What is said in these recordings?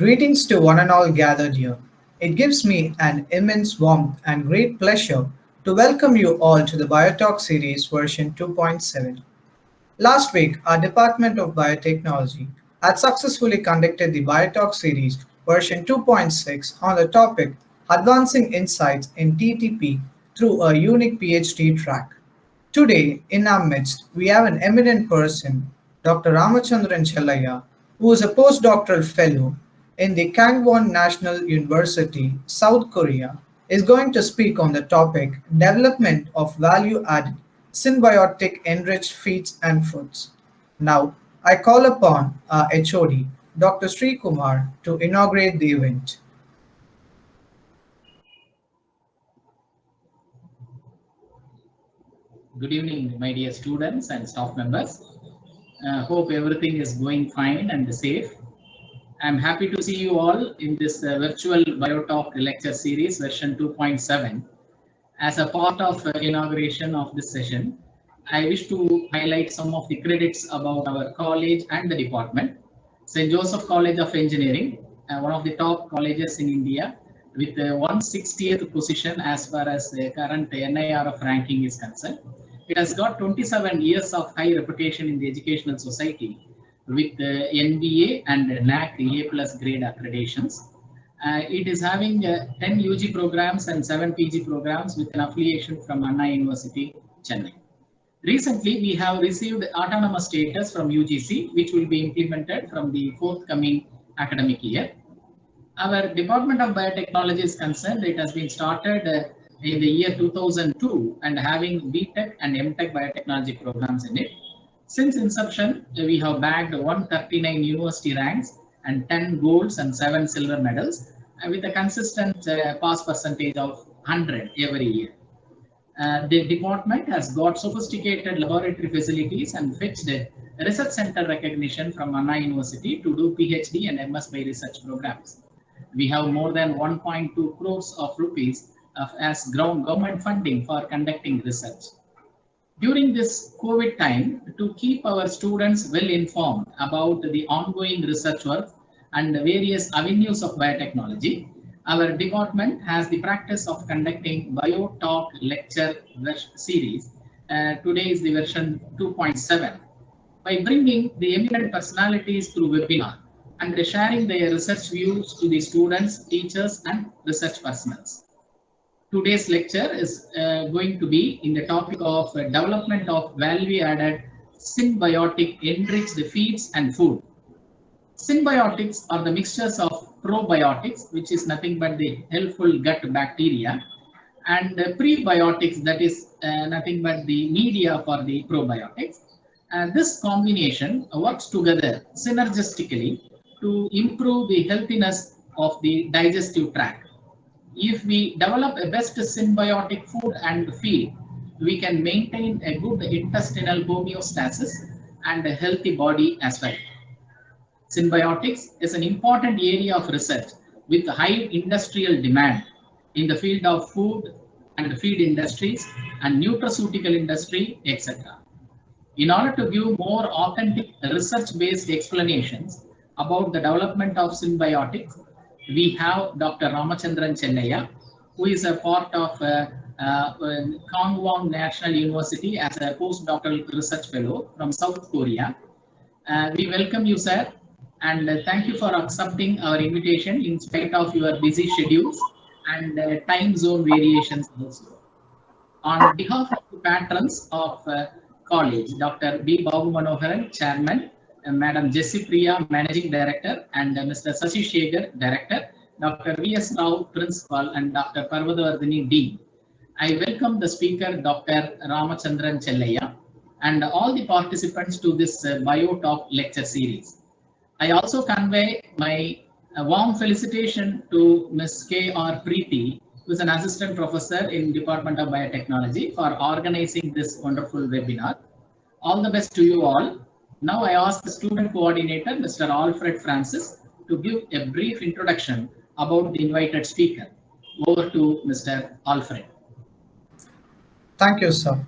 Greetings to one and all gathered here. It gives me an immense warmth and great pleasure to welcome you all to the Biotalk series version 2.7. Last week, our Department of Biotechnology had successfully conducted the Biotalk series version 2.6 on the topic Advancing Insights in TTP through a unique PhD track. Today, in our midst, we have an eminent person, Dr. Ramachandran Chellaya, who is a postdoctoral fellow in the Kangwon National University, South Korea, is going to speak on the topic Development of Value-Added Symbiotic Enriched Feeds and Foods. Now, I call upon our HOD, Dr. Sri Kumar, to inaugurate the event. Good evening, my dear students and staff members. Hope everything is going fine and safe. I'm happy to see you all in this virtual BioTalk lecture series version 2.7. As a part of inauguration of this session, I wish to highlight some of the credits about our college and the department. St. Joseph College of Engineering, one of the top colleges in India, with the 160th position as far as the current NIRF ranking is concerned. It has got 27 years of high reputation in the educational society with NBA and NAC A plus grade accreditations. It is having 10 UG programs and 7 PG programs with an affiliation from Anna University, Chennai. Recently, we have received autonomous status from UGC, which will be implemented from the forthcoming academic year. Our Department of Biotechnology is concerned, it has been started in the year 2002 and having BTech and MTech biotechnology programs in it. Since inception, we have bagged 139 university ranks and 10 golds and 7 silver medals with a consistent pass percentage of 100 every year. The department has got sophisticated laboratory facilities and fixed research center recognition from Anna University to do PhD and MS by research programs. We have more than 1.2 crores of rupees as government funding for conducting research. During this COVID time, to keep our students well informed about the ongoing research work and the various avenues of biotechnology, our department has the practice of conducting BioTalk lecture series. Today is the version 2.7. By bringing the eminent personalities through webinar and sharing their research views to the students, teachers, and research personnel. Today's lecture is going to be in the topic of development of value-added symbiotic enriched feeds and food. Symbiotics are the mixtures of probiotics, which is nothing but the helpful gut bacteria, and prebiotics, that is nothing but the media for the probiotics. And this combination works together synergistically to improve the healthiness of the digestive tract. If we develop a best symbiotic food and feed, we can maintain a good intestinal homeostasis and a healthy body as well. Symbiotics is an important area of research with high industrial demand in the field of food and feed industries and nutraceutical industry, etc. In order to give more authentic research-based explanations about the development of symbiotics, we have Dr. Ramachandran Chellaya, who is a part of Kangwon National University as a postdoctoral research fellow from South Korea. We welcome you, sir, and thank you for accepting our invitation in spite of your busy schedules and time zone variations also. On behalf of the patrons of college, Dr. B. Babu Manoharan, Chairman, Madam Jessie Priya, Managing Director, and Mr. Sashi Shekhar, Director, Dr. V.S. Rao, Principal, and Dr. Parvadavardhini, Dean. I welcome the speaker, Dr. Ramachandran Chellaya, and all the participants to this BioTalk lecture series. I also convey my warm felicitation to Ms. K.R. Preeti, who is an assistant professor in Department of Biotechnology, for organizing this wonderful webinar. All the best to you all. Now I ask the student coordinator, Mr. Alfred Francis, to give a brief introduction about the invited speaker. Over to Mr. Alfred. Thank you, sir.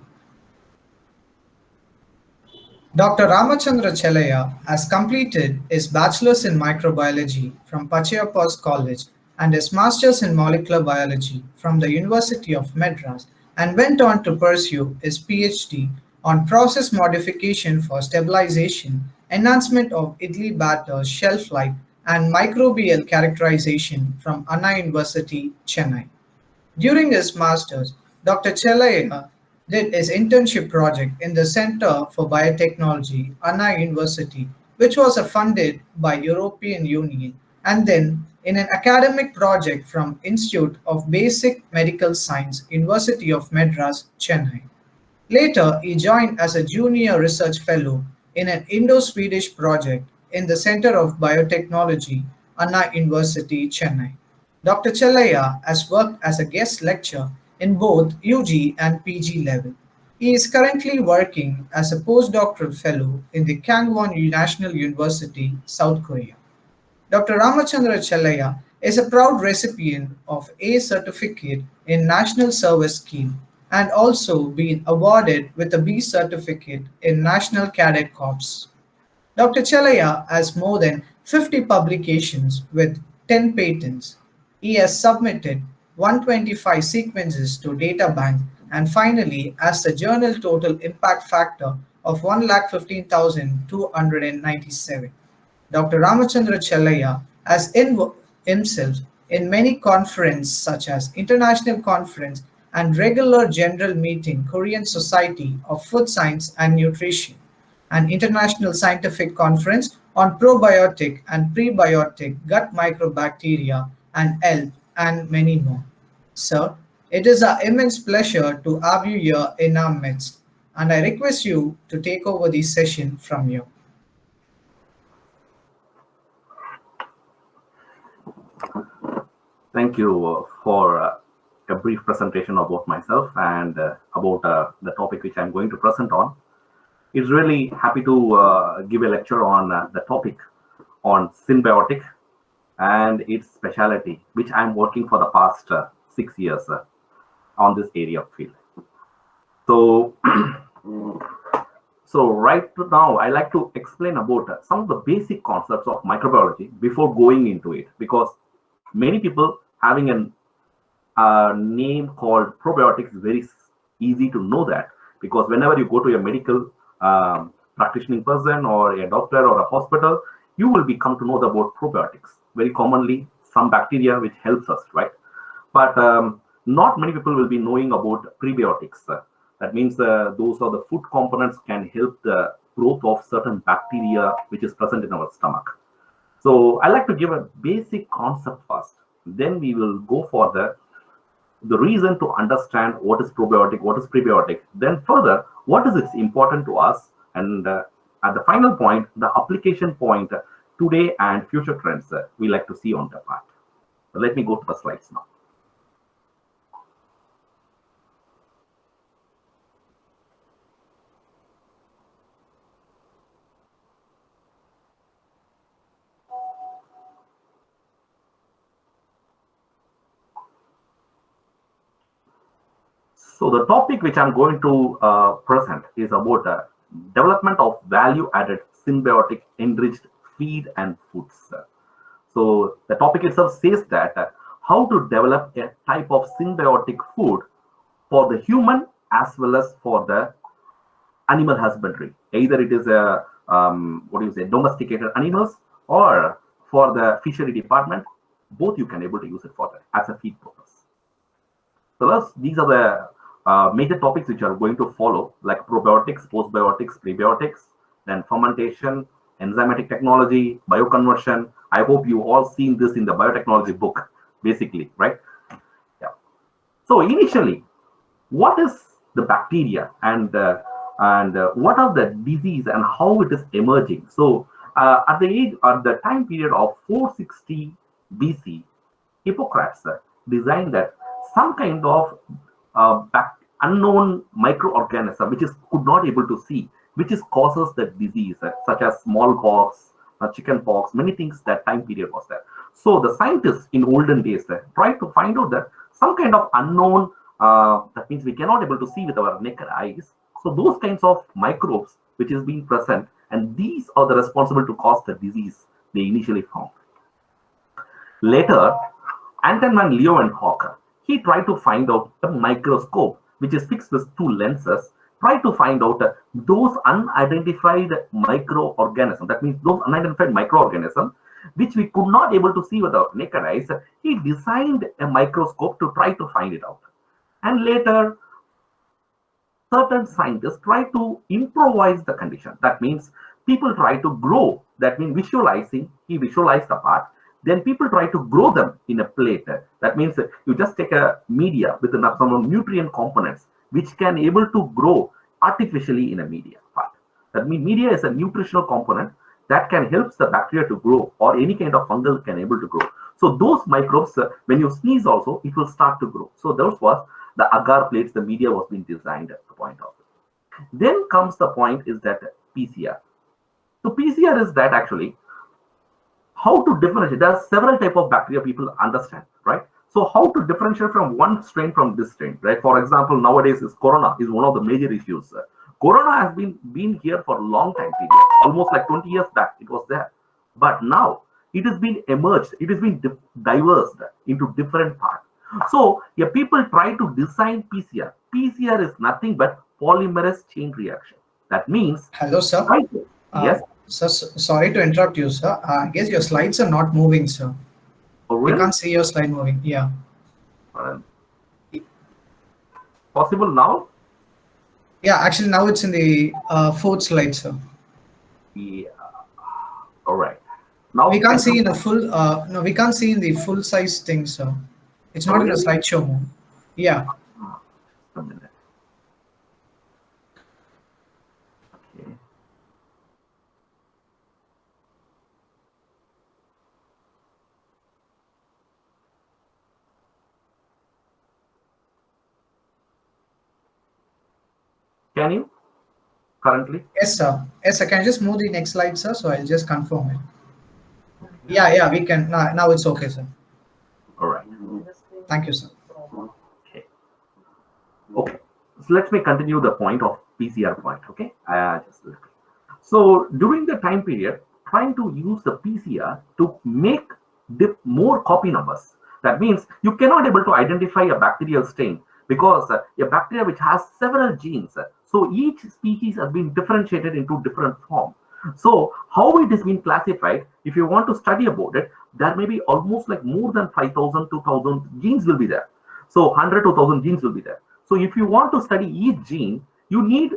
Dr. Ramachandra Chelaya has completed his bachelor's in microbiology from Pachayappa's College and his master's in molecular biology from the University of Madras and went on to pursue his PhD on process modification for stabilization, enhancement of idli batter's shelf life, and microbial characterization from Anna University, Chennai. During his master's, Dr. Chellaiah did his internship project in the Center for Biotechnology, Anna University, which was funded by European Union, and then in an academic project from Institute of Basic Medical Science, University of Madras, Chennai. Later, he joined as a junior research fellow in an Indo-Swedish project in the Center of Biotechnology, Anna University, Chennai. Dr. Chellaiah has worked as a guest lecturer in both UG and PG level. He is currently working as a postdoctoral fellow in the Kangwon National University, South Korea. Dr. Ramachandra Chellaiah is a proud recipient of A certificate in National Service Scheme and also been awarded with a B certificate in National Cadet Corps. Dr. Chelaya has more than 50 publications with 10 patents. He has submitted 125 sequences to databank and finally has a journal total impact factor of 1,15,297. Dr. Ramachandra Chellaya has involved himself in many conferences such as International Conference and regular general meeting Korean Society of Food Science and Nutrition, an international scientific conference on probiotic and prebiotic gut microbacteria and health, and many more. Sir, it is our immense pleasure to have you here in our midst, and I request you to take over the session from here. Thank you for a brief presentation about myself and about the topic which I'm going to present on. It's really happy to give a lecture on the topic on symbiotic and its specialty, which I'm working for the past 6 years on this area of field. So, so right now, I like to explain about some of the basic concepts of microbiology before going into it, because many people having a name called probiotics is very easy to know that, because whenever you go to a medical practicing person or a doctor or a hospital, you will become to know about probiotics. Very commonly, some bacteria which helps us, right? But not many people will be knowing about prebiotics. That means those are the food components can help the growth of certain bacteria which is present in our stomach. So I like to give a basic concept first. Then we will go for the reason to understand what is probiotic, what is prebiotic. Then further, what is it's important to us, and at the final point, the application point today and future trends we like to see on the part. So let me go to the slides now. So the topic which I'm going to present is about development of value-added symbiotic enriched feed and foods. So the topic itself says that how to develop a type of symbiotic food for the human as well as for the animal husbandry. Either it is a domesticated animals or for the fishery department, both you can able to use it for that as a feed purpose. So these are the major topics which are going to follow, like probiotics, postbiotics, prebiotics, then fermentation, enzymatic technology, bioconversion. I hope you all seen this in the biotechnology book, basically, right? Yeah. So initially, what is the bacteria and what are the disease and how it is emerging? So at the time period of 460 BC, Hippocrates designed that some kind of unknown microorganism which is could not able to see, which is causes the disease such as smallpox, chicken pox, many things that time period was there. So the scientists in olden days tried to find out that some kind of unknown, that means we cannot able to see with our naked eyes. So those kinds of microbes which is being present, and these are the responsible to cause the disease they initially found. Later, Anton van Leeuwenhoek, he tried to find out a microscope which is fixed with two lenses, tried to find out those unidentified microorganisms. That means those unidentified microorganisms which we could not able to see with our naked eyes. He designed a microscope to try to find it out. And later, certain scientists try to improvise the condition. That means people try to grow. That means visualizing. He visualized the part. Then people try to grow them in a plate. That means you just take a media with some nutrient components which can able to grow artificially in a media part. That means media is a nutritional component that can help the bacteria to grow, or any kind of fungal can able to grow. So those microbes, when you sneeze also, it will start to grow. So those was the agar plates, the media was being designed at the point of it. Then comes the point is that PCR. So PCR is that actually how to differentiate. There are several type of bacteria people understand, right? So how to differentiate from one strain from this strain, right? For example, nowadays is corona is one of the major issues. Corona has been here for a long time period, almost like 20 years back it was there. But now it has been emerged, it has been diversed into different parts. So yeah, people try to design PCR. PCR is nothing but polymerase chain reaction. That means, Hello, sir. Yes. Sir, sorry to interrupt you, sir. I guess your slides are not moving, sir. Oh, really? We can't see your slide moving. Yeah. Possible now? Yeah, actually now it's in the fourth slide, sir. Yeah. All right. Now we can't see in a full. No, we can't see in the full size thing, sir. It's not in the slideshow mode. Yeah. A minute. Okay. Can you currently? Yes, sir. Yes, sir. Can I just move the next slide, sir? So I'll just confirm it. Yeah, we can. Now it's okay, sir. All right. Thank you, sir. Okay. Okay. So let me continue the point of PCR point. Okay. So during the time period, trying to use the PCR to make more copy numbers. That means you cannot able to identify a bacterial strain because a bacteria which has several genes. So each species has been differentiated into different form. So how it is being classified, if you want to study about it, there may be almost like more than 5,000, 2,000 genes will be there. So 100 to 1,000 genes will be there. So if you want to study each gene, you need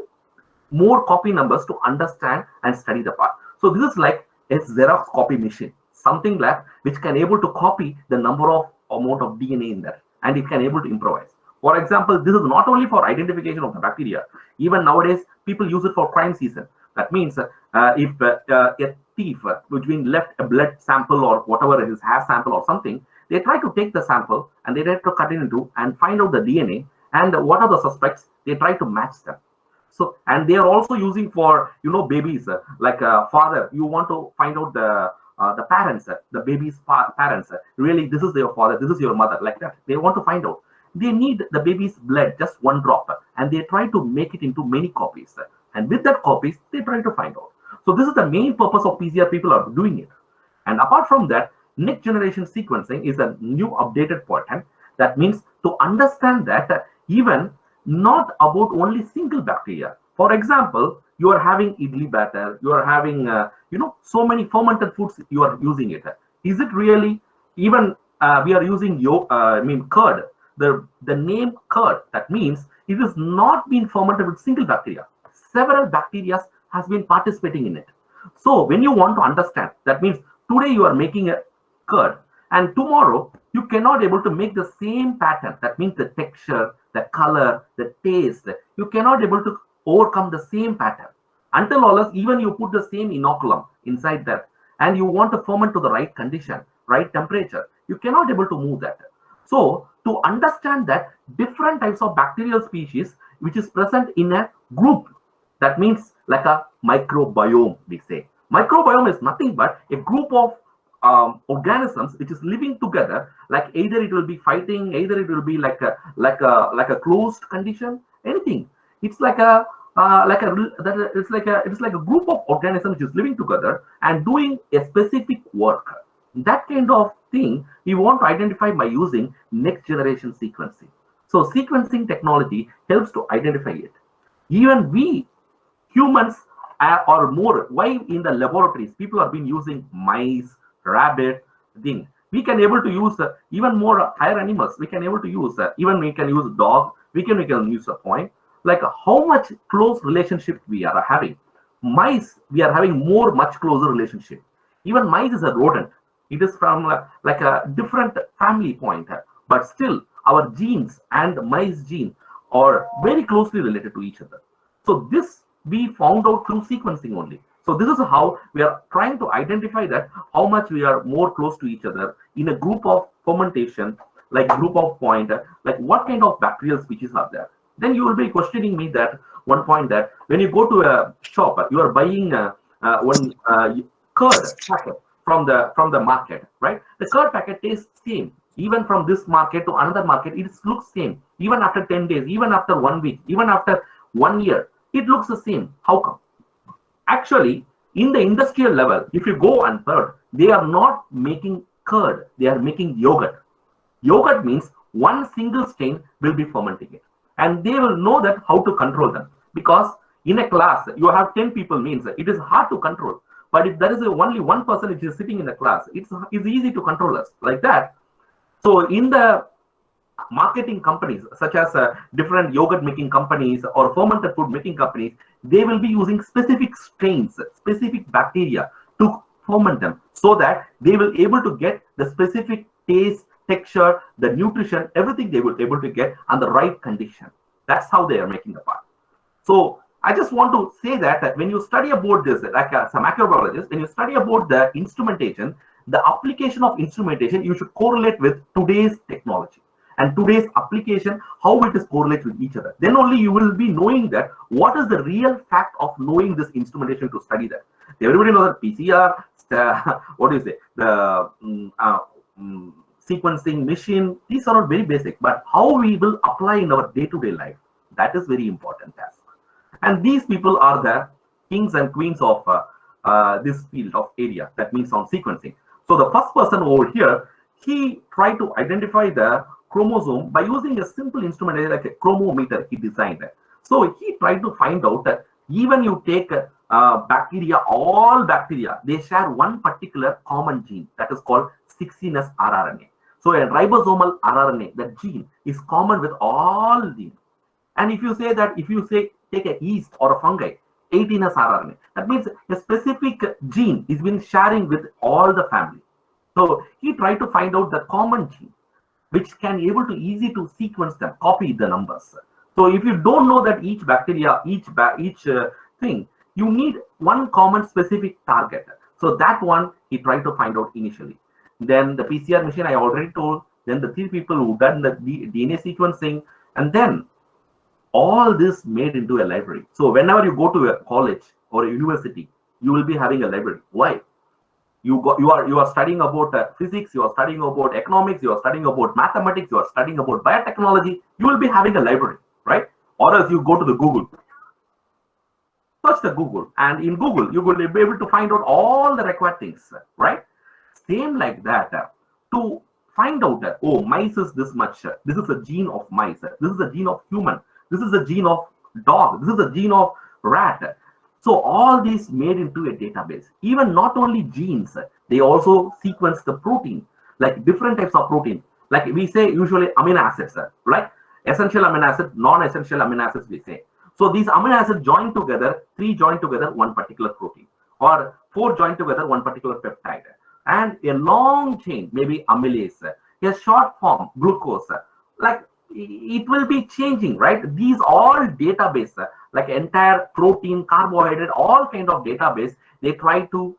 more copy numbers to understand and study the part. So this is like a Xerox copy machine, something like which can able to copy the number of amount of DNA in there, and it can able to improvise. For example, this is not only for identification of the bacteria. Even nowadays, people use it for crime season. That means if a thief which been left a blood sample or whatever it is, hair sample or something, they try to take the sample and they try to cut it into and find out the DNA and what are the suspects. They try to match them. So, and they are also using for, babies, like father, you want to find out the parents, the baby's parents, really this is your father, this is your mother, like that. They want to find out. They need the baby's blood, just one drop, and they try to make it into many copies. And with that copies, they try to find out. So this is the main purpose of PCR. People are doing it. And apart from that, next generation sequencing is a new updated pattern. That means to understand that even not about only single bacteria. For example, you are having idli batter, you are having, so many fermented foods, you are using it. Is it really, even we are using curd, the name curd, that means it is not been fermented with single bacteria. Several bacteria has been participating in it. So when you want to understand, that means today you are making a curd and tomorrow you cannot able to make the same pattern. That means the texture, the color, the taste, you cannot able to overcome the same pattern until all else, even you put the same inoculum inside that and you want to ferment to the right condition, right temperature, you cannot able to move that. So to understand that different types of bacterial species which is present in a group, that means like a microbiome, we say. Microbiome is nothing but a group of organisms which is living together, like either it will be fighting, either it will be like a closed condition, anything. It's like a it's like a group of organisms which is living together and doing a specific work. That kind of thing we want to identify by using next generation sequencing. So sequencing technology helps to identify it. Even we humans are more, why in the laboratories people have been using mice, rabbit thing. We can able to use even more higher animals. We can able to use even we can use dog. We can use a point, like how much close relationship we are having. Mice, we are having much closer relationship. Even mice is a rodent. It is from like a different family point, but still our genes and mice gene are very closely related to each other. So this we found out through sequencing only. So this is how we are trying to identify that how much we are more close to each other in a group of fermentation, like group of point, like what kind of bacterial species are there. Then you will be questioning me that one point, that when you go to a shop, you are buying one curd packet from the market, right? The curd packet tastes same. Even from this market to another market, it looks same. Even after 10 days, even after 1 week, even after 1 year, it looks the same. How come? Actually, in the industrial level, if you go and third, they are not making curd, they are making yogurt. Yogurt means one single strain will be fermenting it. And they will know that how to control them. Because in a class, you have 10 people means it is hard to control. But if there is only one person which is sitting in the class, it's easy to control us like that. So in the marketing companies, such as different yogurt making companies or fermented food making companies, they will be using specific strains, specific bacteria to ferment them, so that they will able to get the specific taste, texture, the nutrition, everything they will be able to get on the right condition. That's how they are making the part. So I just want to say that when you study about this, like as a microbiologist, when you study about the instrumentation, the application of instrumentation, you should correlate with today's technology and today's application, how it is correlated with each other. Then only you will be knowing that what is the real fact of knowing this instrumentation to study that. Everybody knows that PCR, what do you say, the sequencing machine, these are all very basic, but how we will apply in our day-to-day life, that is very important task. And these people are the kings and queens of this field of area, that means on sequencing. So the first person over here, he tried to identify the chromosome by using a simple instrument like a chromometer he designed. So he tried to find out that even you take bacteria, all bacteria, they share one particular common gene that is called 16S rRNA. So a ribosomal rRNA, that gene is common with all genes. And if you say that, if you say take a yeast or a fungi, 18S rRNA, that means a specific gene is been sharing with all the family. So he tried to find out the common gene, which can able to easy to sequence them, copy the numbers. So if you don't know that each bacteria, each thing, you need one common specific target. So that one he tried to find out initially. Then the PCR machine I already told, then the 3 people who done the DNA sequencing, and then all this made into a library. So whenever you go to a college or a university, you will be having a library. Why? You are studying about physics, you are studying about economics, you are studying about mathematics, you are studying about biotechnology. You will be having a library, right? Or else you go to the Google, search the Google, and in Google you will be able to find out all the required things, right? Same like that. To find out that, oh, mice is this much, this is a gene of mice, this is a gene of human, this is a gene of dog, this is a gene of rat. So all these made into a database. Even not only genes, they also sequence the protein, like different types of protein. Like we say usually amino acids, right? Essential amino acids, non-essential amino acids we say. So these amino acids join together, 3 join together one particular protein, or 4 join together one particular peptide. And a long chain, maybe amylase, a short form, glucose, like it will be changing, right? These all database, like entire protein, carbohydrate, all kind of database, they try to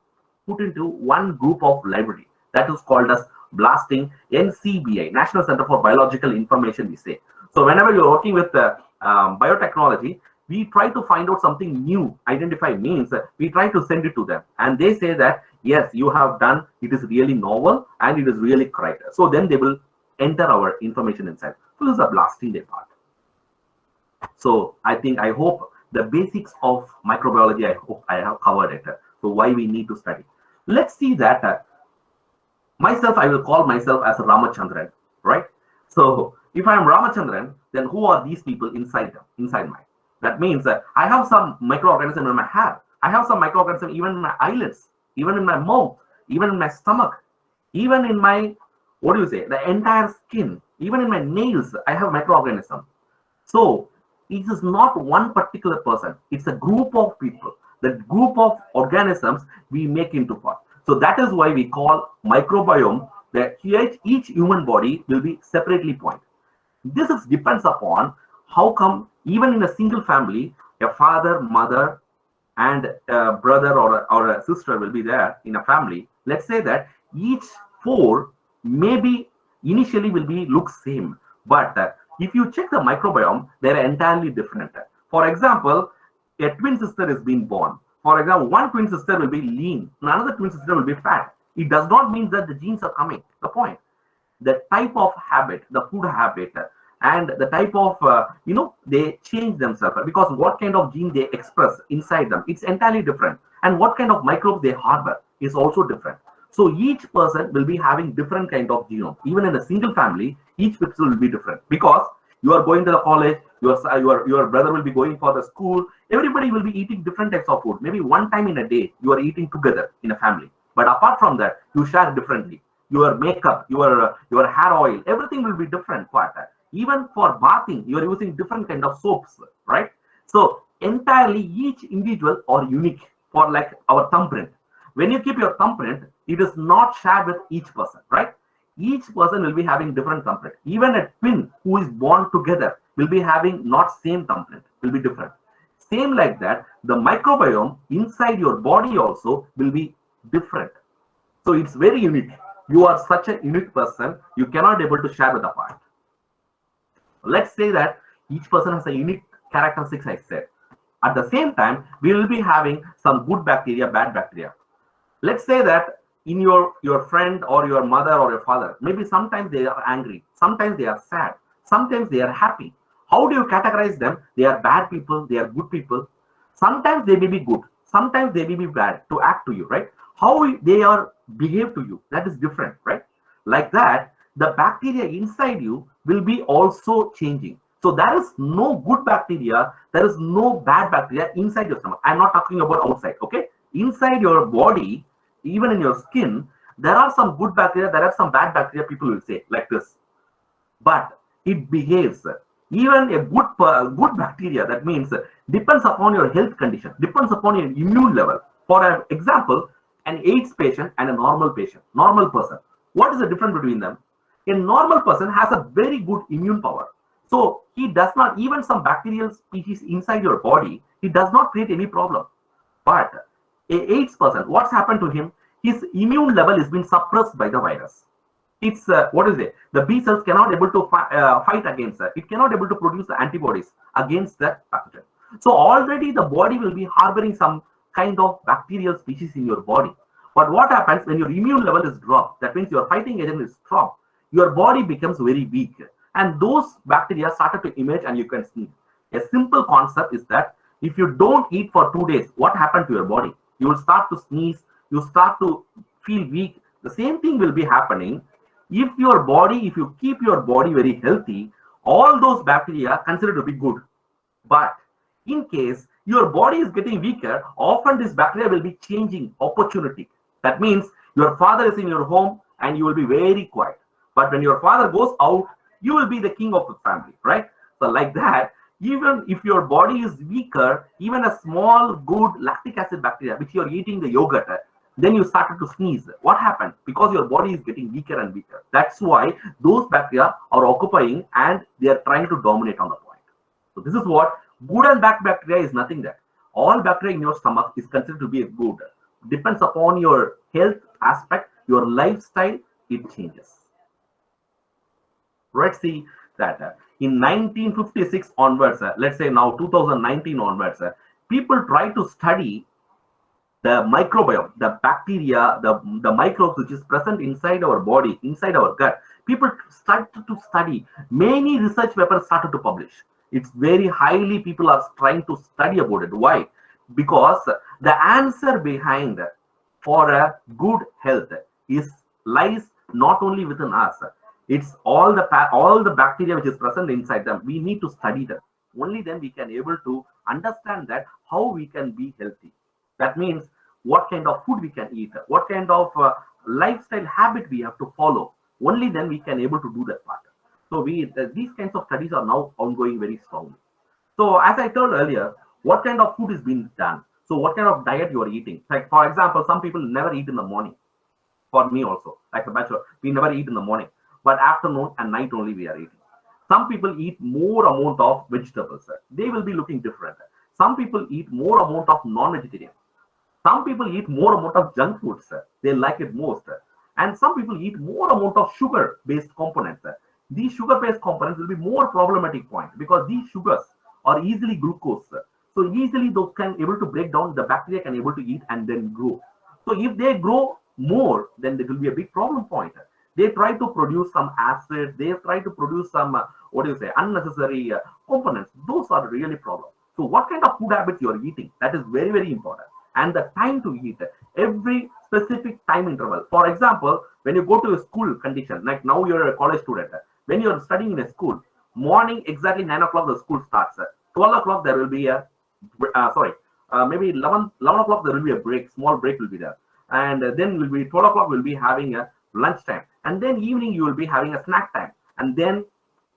put into one group of library that is called as blasting, NCBI, National Center for Biological Information we say. So whenever you're working with biotechnology, we try to find out something new, identify means, we try to send it to them. And they say that, yes, you have done, it is really novel and it is really correct. So then they will enter our information inside. So this is a blasting day part. So I hope the basics of microbiology. I hope I have covered it. So why we need to study. Let's see that myself, I will call myself as Ramachandran, right? So if I am Ramachandran, then who are these people inside my? That means I have some microorganism in my hair. I have some microorganism even in my eyelids, even in my mouth, even in my stomach, even in my, what do you say, the entire skin, even in my nails, I have microorganism. So it is not one particular person. It's a group of people. The group of organisms we make into part. So that is why we call microbiome that each human body will be separately point. This depends upon how come even in a single family, a father, mother, and a brother or a sister will be there in a family. Let's say that each four maybe initially will be look same, but if you check the microbiome, they're entirely different. For example, a twin sister is being born. For example, one twin sister will be lean, another twin sister will be fat. It does not mean that the genes are coming. The point, the type of habit, the food habit, and the type of they change themselves because what kind of gene they express inside them, it's entirely different, and what kind of microbes they harbor is also different. So each person will be having different kind of genome. Even in a single family, each person will be different because you are going to the college, your brother will be going for the school. Everybody will be eating different types of food. Maybe one time in a day you are eating together in a family, but apart from that, you share differently. Your makeup, your hair oil, everything will be different for that. Even for bathing, you are using different kind of soaps, right? So entirely each individual are unique for like our thumbprint. When you keep your thumbprint, it is not shared with each person, right? Each person will be having different thumbprint. Even a twin who is born together will be having not same thumbprint, will be different. Same like that, the microbiome inside your body also will be different. So it's very unique. You are such a unique person, you cannot be able to share with a part. Let's say that each person has a unique characteristics, I said. At the same time, we will be having some good bacteria, bad bacteria. Let's say that in your friend or your mother or your father, maybe sometimes they are angry, sometimes they are sad, sometimes they are happy. How do you categorize them? They are bad people, they are good people. Sometimes they may be good, sometimes they may be bad to act to you, right? How they are behave to you, that is different, right? Like that, the bacteria inside you will be also changing. So there is no good bacteria, there is no bad bacteria inside your stomach. I'm not talking about outside, okay? Inside your body, even in your skin, there are some good bacteria, there are some bad bacteria, people will say like this. But it behaves. Even a good bacteria, that means depends upon your health condition, depends upon your immune level. For example, an AIDS patient and a normal patient, normal person. What is the difference between them? A normal person has a very good immune power. So he does not, even some bacterial species inside your body, he does not create any problem. But a AIDS person, what's happened to him? His immune level is being suppressed by the virus. It's what is it? The B cells cannot able to fight against that. It cannot able to produce the antibodies against that pathogen. So already the body will be harboring some kind of bacterial species in your body. But what happens when your immune level is dropped? That means your fighting agent is dropped. Your body becomes very weak, and those bacteria started to emerge, and you can see. A simple concept is that if you don't eat for 2 days, what happened to your body? You will start to sneeze. You start to feel weak. The same thing will be happening. If you keep your body very healthy, all those bacteria considered to be good. But in case your body is getting weaker, often this bacteria will be changing opportunity. That means your father is in your home and you will be very quiet. But when your father goes out, you will be the king of the family, right? So like that, even if your body is weaker, even a small good lactic acid bacteria, which you're eating the yogurt, then you started to sneeze. What happened? Because your body is getting weaker and weaker. That's why those bacteria are occupying and they are trying to dominate on the point. So this is what good and bad bacteria is nothing that. All bacteria in your stomach is considered to be good. Depends upon your health aspect, your lifestyle, it changes. Let's see that in 1956 onwards, let's say now 2019 onwards, people try to study the microbiome, the bacteria, the microbes which is present inside our body, inside our gut. People started to study. Many research papers started to publish. It's very highly people are trying to study about it. Why? Because the answer behind for a good health is lies not only within us. It's all the bacteria which is present inside them. We need to study them. Only then we can able to understand that how we can be healthy. That means what kind of food we can eat, what kind of lifestyle habit we have to follow. Only then we can able to do that part. So these kinds of studies are now ongoing very strongly. So as I told earlier, what kind of food is being done? So what kind of diet you are eating? Like for example, some people never eat in the morning. For me also, like a bachelor, we never eat in the morning, but afternoon and night only we are eating. Some people eat more amount of vegetables. They will be looking different. Some people eat more amount of non-vegetarian. Some people eat more amount of junk foods. They like it most. And some people eat more amount of sugar-based components. These sugar-based components will be more problematic point because these sugars are easily glucose. So easily those can able to break down, the bacteria can able to eat and then grow. So if they grow more, then there will be a big problem point. They try to produce some acid, they try to produce some, unnecessary components. Those are really problem. So what kind of food habits you are eating, that is very, very important. And the time to eat, every specific time interval. For example, when you go to a school condition, like now you're a college student, when you're studying in a school, morning exactly 9 o'clock the school starts. 12 o'clock there will be a, maybe 11 o'clock there will be a break, small break will be there. And then will be 12 o'clock will be having a lunch time. And then evening you will be having a snack time. And then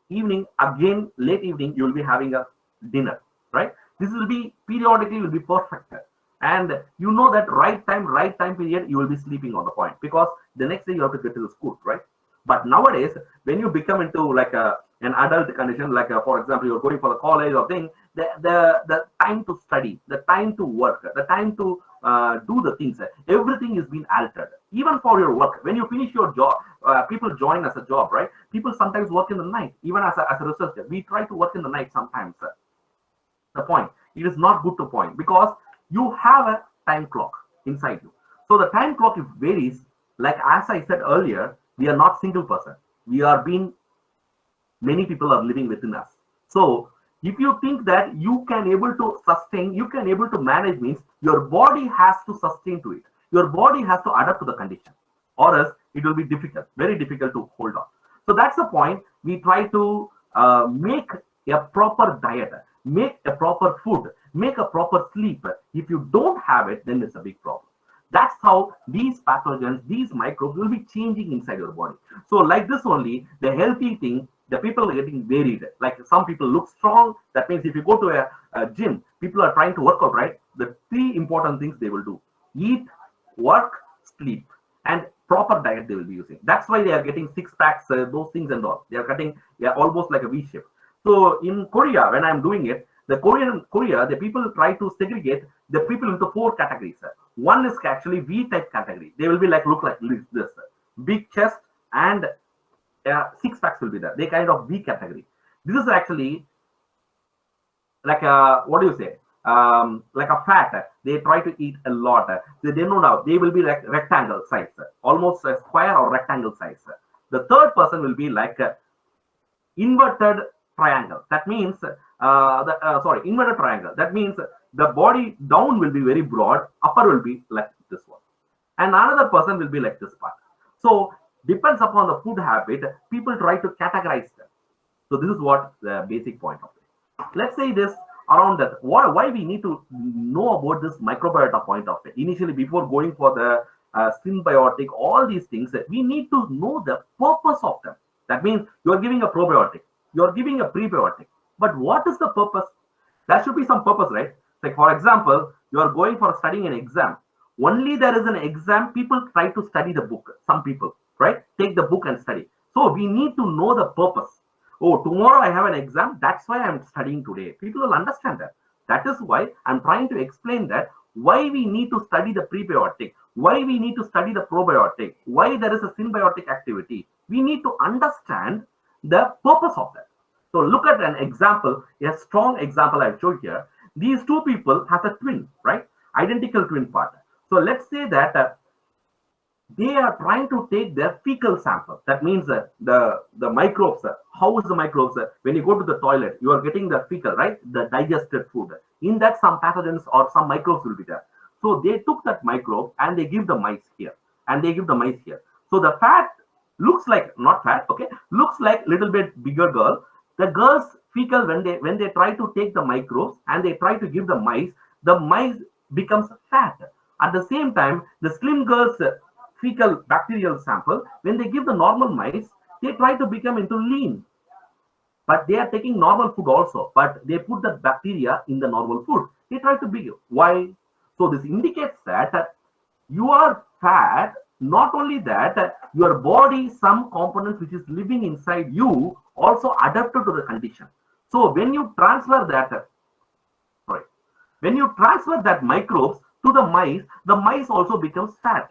evening again, late evening, you will be having a dinner, right? This will be periodically will be perfect. And you know that right time period, you will be sleeping on the point because the next day you have to get to the school, right? But nowadays, when you become into like an adult condition, like for example, you're going for the college or thing, the time to study, the time to work, the time to do the things, everything is being altered. Even for your work, when you finish your job, people join as a job, right? People sometimes work in the night. Even as a researcher, we try to work in the night sometimes. The point, it is not good to point because you have a time clock inside you. So the time clock it varies. Like as I said earlier, we are not single person. We are being, many people are living within us. So if you think that you can able to sustain, you can able to manage, means your body has to sustain to it. Your body has to adapt to the condition, or else it will be difficult, very difficult to hold on. So that's the point. We try to make a proper diet, make a proper food, make a proper sleep. If you don't have it, then it's a big problem. That's how these pathogens, these microbes will be changing inside your body. So like this only, the healthy thing, the people are getting varied. Like some people look strong. That means if you go to a gym, people are trying to work out, right? The three important things they will do: eat, work, sleep, and proper diet they will be using. That's why they are getting six packs, those things and all. They are cutting, almost like a V shape. So in Korea, when I'm doing it, Korea, the people try to segregate the people into four categories. One is actually V-type category. They will be like, look like this, big chest and six packs will be there. They kind of V category. This is actually like a, what do you say? Like a fat. They try to eat a lot. They don't know. They will be like rectangle size, almost a square or rectangle size. The third person will be like a inverted triangle. That means inverted triangle. That means the body down will be very broad, upper will be like this one, and another person will be like this part. So depends upon the food habit, people try to categorize them. So this is what the basic point of it. Let's say this around that. Why we need to know about this microbiota point of it. Initially, before going for the symbiotic, all these things, we need to know the purpose of them. That means you are giving a probiotic, you are giving a prebiotic, but what is the purpose? There should be some purpose, right? Like for example, you are going for studying an exam. Only there is an exam, people try to study the book. Some people, right, take the book and study. So we need to know the purpose. Oh, tomorrow I have an exam, that's why I'm studying today. People will understand that. That is why I'm trying to explain that why we need to study the prebiotic, why we need to study the probiotic, why there is a symbiotic activity. We need to understand the purpose of that. So look at an example, a strong example I've showed here. These two people has a twin, right? Identical twin part. So let's say that they are trying to take their fecal sample. That means the microbes. How is the microbes? When you go to the toilet, you are getting the fecal, right? The digested food. In that, some pathogens or some microbes will be there. So they took that microbe and they give the mice here, and they give the mice here. So the fat looks like not fat, okay? Looks like little bit bigger girl. The girl's fecal, when they try to take the microbes and they try to give the mice becomes fat. At the same time, the slim girl's fecal bacterial sample, when they give the normal mice, they try to become into lean. But they are taking normal food also, but they put the bacteria in the normal food. They try to be. Why? So this indicates that you are fat. Not only that, your body, some components which is living inside you also adapted to the condition. So when you transfer that, when you transfer that microbes to the mice also becomes fat.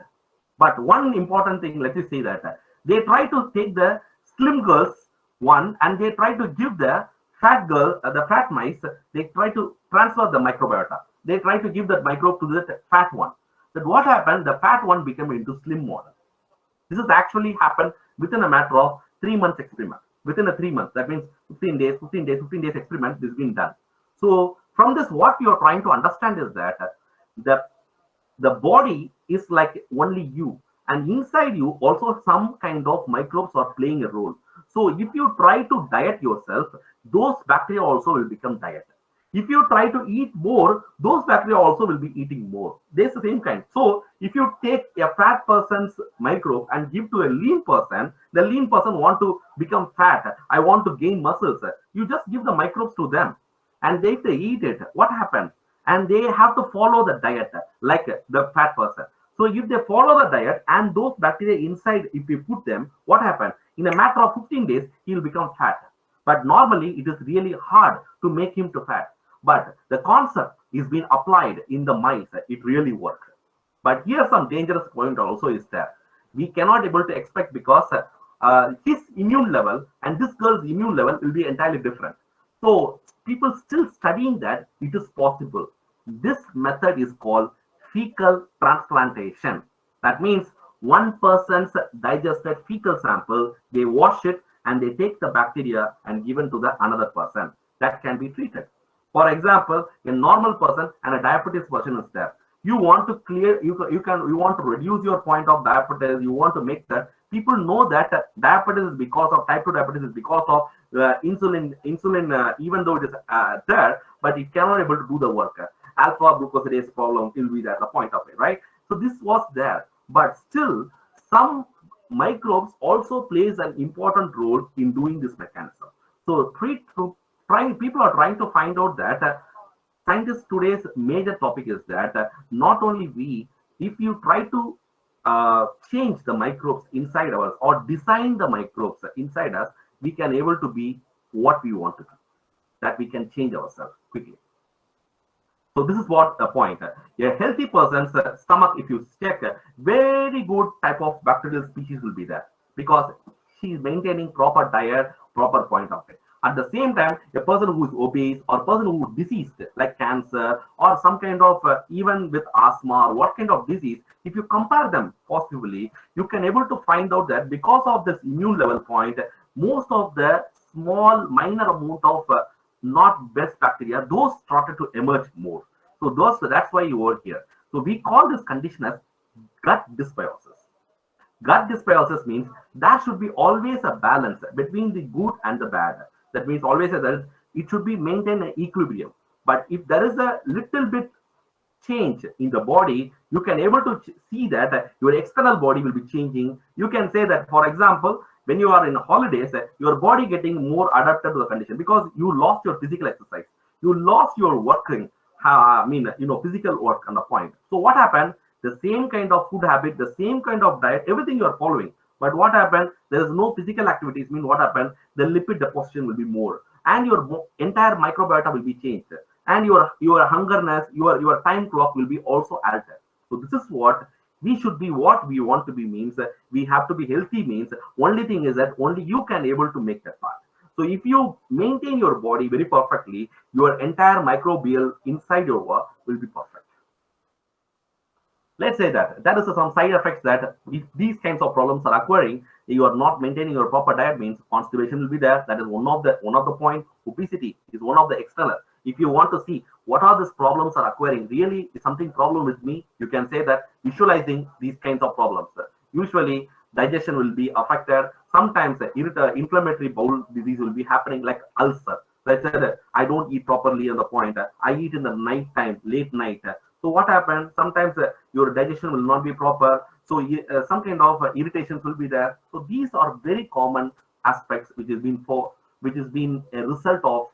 But one important thing, let me say that they try to take the slim girls one and they try to give the fat girl, the fat mice, they try to transfer the microbiota. They try to give that microbe to the fat one. That what happened, the fat one became into slim model. This has actually happened within a matter of 3 months experiment. Within a 3 months, that means 15 days, 15 days, 15 days experiment has been done. So from this, what you are trying to understand is that the body is like only you, and inside you also some kind of microbes are playing a role. So if you try to diet yourself, those bacteria also will become diet. If you try to eat more, those bacteria also will be eating more. There's the same kind. So if you take a fat person's microbe and give to a lean person, the lean person want to become fat. I want to gain muscles. You just give the microbes to them, and if they eat it, what happens? And they have to follow the diet like the fat person. So if they follow the diet and those bacteria inside, if you put them, what happens? In a matter of 15 days, he will become fat. But normally it is really hard to make him to fat. But the concept is being applied in the mice. It really works. But here some dangerous point also is there. We cannot able to expect because his immune level and this girl's immune level will be entirely different. So people still studying that it is possible. This method is called fecal transplantation. That means one person's digested fecal sample, they wash it and they take the bacteria and given to the another person that can be treated. For example, a normal person and a diabetes person is there. You want to clear, you want to reduce your point of diabetes. You want to make that people know that diabetes is because of type 2 diabetes is because of insulin, even though it is there, but it cannot able to do the work. Alpha glucosidase problem will be there, the point of it, right? So this was there, but still some microbes also plays an important role in doing this mechanism. So people are trying to find out that scientists today's major topic is that not only if you try to change the microbes inside us or design the microbes inside us, we can able to be what we want to be, that we can change ourselves quickly. So this is what the point. A healthy person's stomach, if you check, very good type of bacterial species will be there because she is maintaining proper diet, proper point of it. At the same time, a person who is obese or a person who is diseased like cancer or some kind of even with asthma or what kind of disease, if you compare them positively, you can able to find out that because of this immune level point, most of the small minor amount of not best bacteria, those started to emerge more. So that's why you are here. So we call this condition as gut dysbiosis. Gut dysbiosis means there should be always a balance between the good and the bad. That means always that it should be maintained an equilibrium. But if there is a little bit change in the body, you can able to see that your external body will be changing. You can say that, for example, when you are in holidays, your body getting more adapted to the condition because you lost your physical exercise. You lost your working, physical work on the point. So what happened? The same kind of food habit, the same kind of diet, everything you are following. But what happened? There is no physical activities. Mean what happened? The lipid deposition will be more, and your entire microbiota will be changed, and your hungerness, your time clock will be also altered. So this is what we should be. What we want to be means we have to be healthy. Means only thing is that only you can able to make that part. So if you maintain your body very perfectly, your entire microbial inside your work will be perfect. Let's say that that is some side effects that if these kinds of problems are occurring, you are not maintaining your proper diet, means constipation will be there. That is one of the point. Obesity is one of the external. If you want to see what are these problems are occurring, really is something problem with me, you can say that visualizing these kinds of problems. Usually digestion will be affected. Sometimes inflammatory bowel disease will be happening, like ulcer. Let's say that I don't eat properly on the point. I eat in the night time, late night. So what happens? Sometimes your digestion will not be proper. So some kind of irritations will be there. So these are very common aspects which has been a result of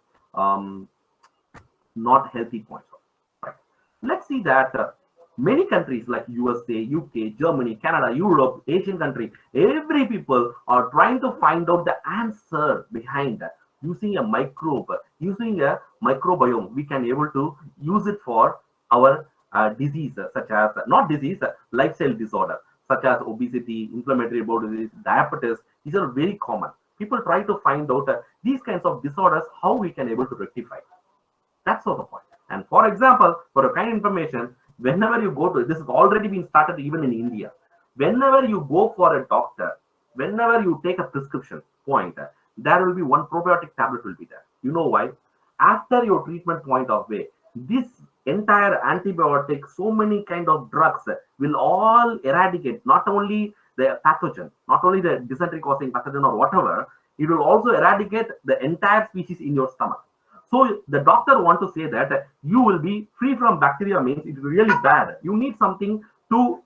not healthy points. Right. Let's see that many countries like USA, UK, Germany, Canada, Europe, Asian country, every people are trying to find out the answer behind that. Using a microbe, using a microbiome, we can able to use it for our diseases, such as not disease, lifestyle disorder, such as obesity, inflammatory bowel disease, diabetes. These are very common. People try to find out these kinds of disorders, how we can able to rectify. That's not the point. And for example, for a kind of information, whenever you go to, this has already been started even in India. Whenever you go for a doctor, whenever you take a prescription point, there will be one probiotic tablet will be there. You know why? After your treatment point of way, this entire antibiotic, so many kind of drugs will all eradicate not only the pathogen, not only the dysentery causing pathogen or whatever, it will also eradicate the entire species in your stomach. So the doctor want to say that you will be free from bacteria, means it's really bad. You need something to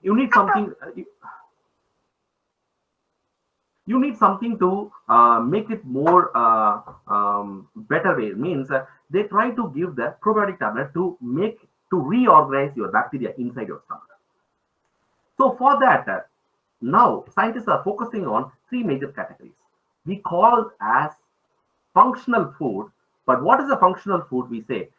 you need something to make it more better way. Means they try to give the probiotic tablet to reorganize your bacteria inside your stomach. So for that, now scientists are focusing on three major categories. We call as functional food. But what is a functional food? We say,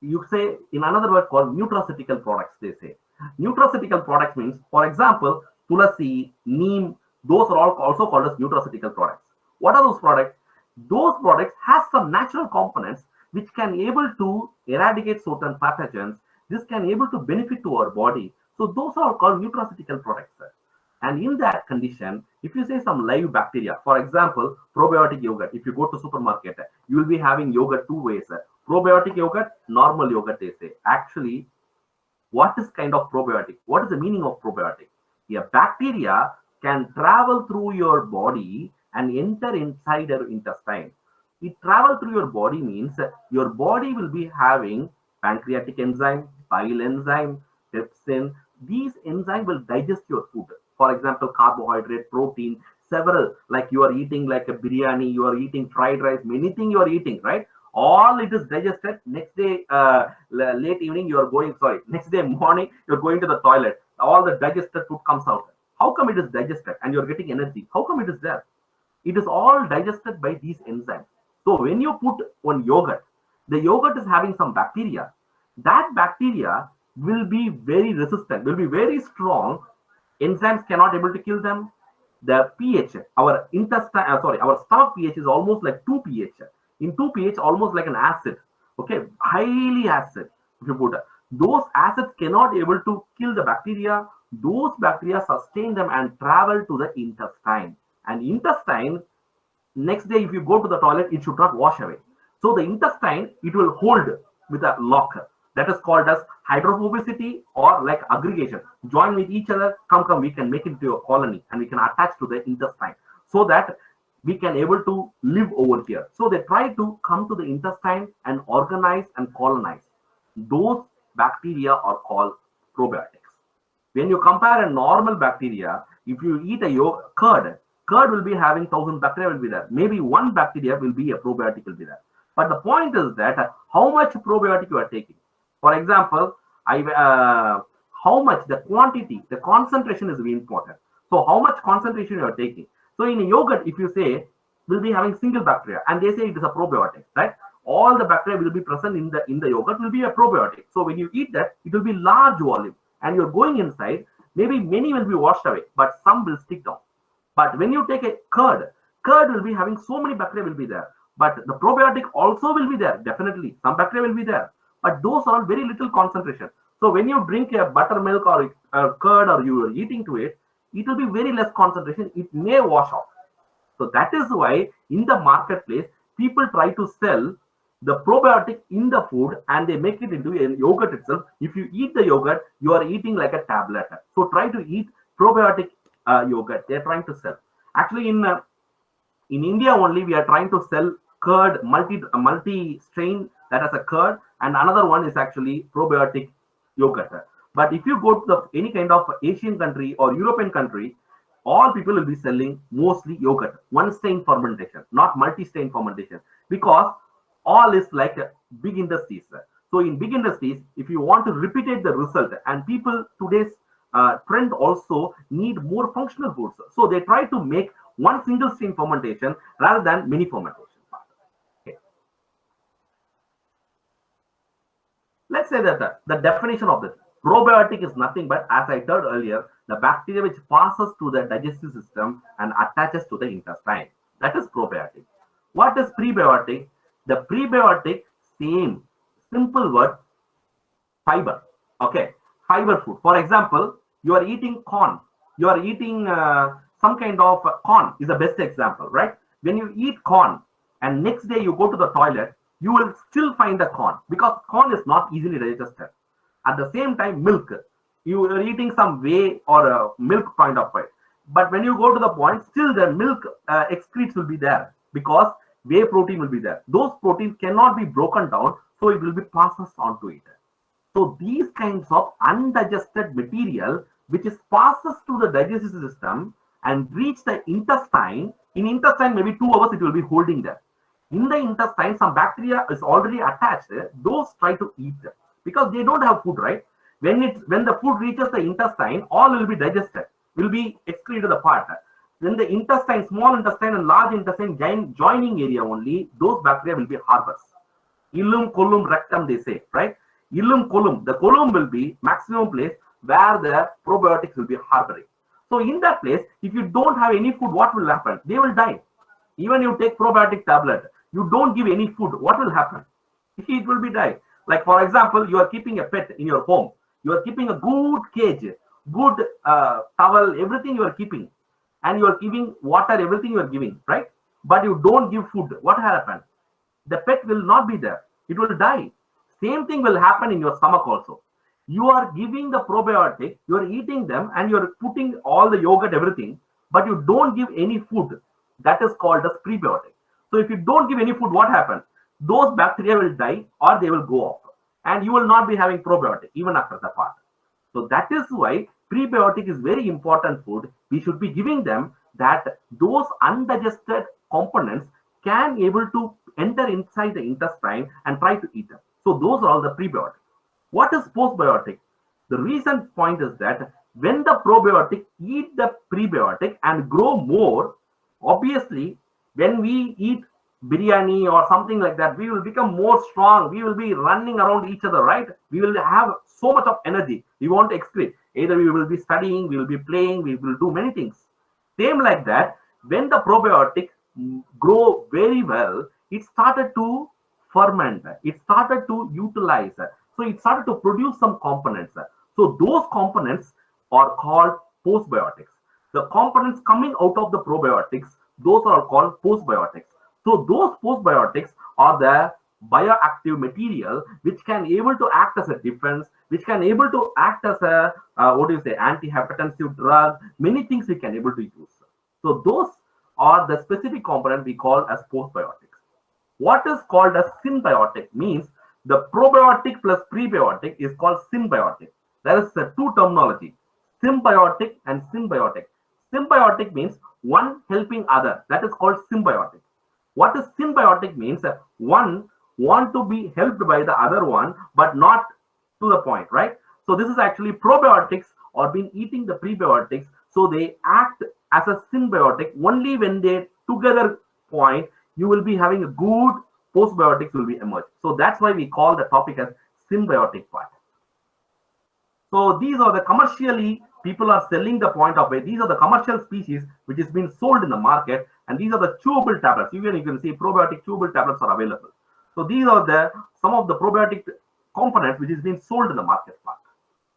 you say in another word called nutraceutical products. They say nutraceutical products means, for example, tulasi, neem. Those are all also called as nutraceutical products. What are those products? Those products have some natural components which can able to eradicate certain pathogens. This can able to benefit to our body. So those are called nutraceutical products. And in that condition, if you say some live bacteria, for example, probiotic yogurt, if you go to supermarket, you will be having yogurt two ways. Probiotic yogurt, normal yogurt, they say. Actually, what is kind of probiotic? What is the meaning of probiotic? A bacteria can travel through your body and enter inside your intestine. It travel through your body means your body will be having pancreatic enzyme, bile enzyme, trypsin. These enzymes will digest your food. For example, carbohydrate, protein, several, like you are eating like a biryani, you are eating fried rice, many things you are eating, right? All it is digested. Next day, late evening, you are going, next day morning, you're going to the toilet. All the digested food comes out. How come it is digested and you're getting energy? How come it is there? It is all digested by these enzymes. So when you put on yogurt, the yogurt is having some bacteria. That bacteria will be very resistant, will be very strong. Enzymes cannot able to kill them. The pH, our intestine, our stomach pH is almost like 2 pH. In 2 pH, almost like an acid. Okay, highly acid. If you put those acids cannot able to kill the bacteria. Those bacteria sustain them and travel to the intestine. And intestine, next day if you go to the toilet, it should not wash away. So the intestine, it will hold with a lock. That is called as hydrophobicity or like aggregation. Join with each other, come, we can make it into a colony and we can attach to the intestine so that we can able to live over here. So they try to come to the intestine and organize and colonize. Those bacteria are called probiotics. When you compare a normal bacteria, if you eat a curd will be having 1,000 bacteria will be there. Maybe one bacteria will be a probiotic will be there. But the point is that how much probiotic you are taking. For example, how much, the quantity, the concentration is very important. So how much concentration you are taking. So in a yogurt, if you say, will be having single bacteria and they say it is a probiotic, right? All the bacteria will be present in the yogurt will be a probiotic. So when you eat that, it will be large volume and you're going inside, maybe many will be washed away, but some will stick down. But when you take a curd will be having so many bacteria will be there. But the probiotic also will be there, definitely. Some bacteria will be there. but those are very little concentration. So when you drink a buttermilk or curd or you are eating to it, it will be very less concentration. It may wash off. So that is why in the marketplace, people try to sell the probiotic in the food and they make it into a yogurt itself. If you eat the yogurt, you are eating like a tablet. So try to eat probiotic yogurt. They are trying to sell. Actually, in India only, we are trying to sell curd, multi-strain that has a curd, and another one is actually probiotic yogurt. But if you go to any kind of Asian country or European country, all people will be selling mostly yogurt, one strain fermentation, not multi-strain fermentation, because all is like big industries. So in big industries, if you want to replicate the result, and people today's trend also need more functional foods, so they try to make one single strain fermentation rather than many fermentation. Okay. Let's say that the definition of this probiotic is nothing but, as I told earlier, the bacteria which passes through the digestive system and attaches to the intestine. That is probiotic. What is prebiotic? The prebiotic, same simple word, fiber. Okay, fiber food. For example, you are eating corn. You are eating some kind of corn is the best example, right? When you eat corn and next day you go to the toilet, you will still find the corn because corn is not easily digested. At the same time, milk, you are eating some whey or a milk kind of it. But when you go to the point, still the milk excretes will be there because whey protein will be there. Those proteins cannot be broken down, so it will be passed on to it. So these kinds of undigested material, which is passes to the digestive system and reach the intestine. In intestine, maybe 2 hours it will be holding there. In the intestine, some bacteria is already attached. Those try to eat them because they don't have food, right? When the food reaches the intestine, all will be digested, will be excreted apart. When the intestine, small intestine and large intestine joining area only, those bacteria will be harbors. Illum, column, rectum, they say, right? Illum, column. The column will be maximum place where the probiotics will be harboring. So in that place, if you don't have any food, what will happen? They will die. Even you take probiotic tablet, you don't give any food, what will happen? It will be die. Like for example, you are keeping a pet in your home. You are keeping a good cage, good towel, everything you are keeping. And you are giving water, everything you are giving, right? But you don't give food. What happened? The pet will not be there. It will die. Same thing will happen in your stomach also. You are giving the probiotic, you are eating them, and you are putting all the yogurt, everything, but you don't give any food. That is called as prebiotic. So if you don't give any food, what happens? Those bacteria will die or they will go off. And you will not be having probiotic even after the part. So that is why prebiotic is very important food. We should be giving them that those undigested components can able to enter inside the intestine and try to eat them. So those are all the prebiotics. What is postbiotic? The recent point is that when the probiotic eat the prebiotic and grow more, obviously when we eat biryani or something like that, we will become more strong. We will be running around each other, right? We will have so much of energy. We want to excrete. Either we will be studying, we will be playing, we will do many things. Same like that, when the probiotic grow very well, it started to ferment. It started to utilize. So it started to produce some components. So those components are called postbiotics. The components coming out of the probiotics, those are called postbiotics. So those postbiotics are the bioactive material which can able to act as a defense, which can able to act as a antihypertensive drug. Many things we can able to use. So those are the specific component we call as postbiotics. What is called as symbiotic means the probiotic plus prebiotic is called symbiotic. There is a two terminology, symbiotic and symbiotic. Symbiotic means one helping other. That is called symbiotic. What is symbiotic means one want to be helped by the other one, but not to the point, right? So this is actually probiotics or been eating the prebiotics. So they act as a symbiotic only when they together point, you will be having a good postbiotics will be emerged. So that's why we call the topic as symbiotic part. So these are the commercially people are selling the point of it. These are the commercial species which is being sold in the market, and these are the chewable tablets. Even you can see probiotic chewable tablets are available. So these are the some of the probiotic components which is being sold in the market part.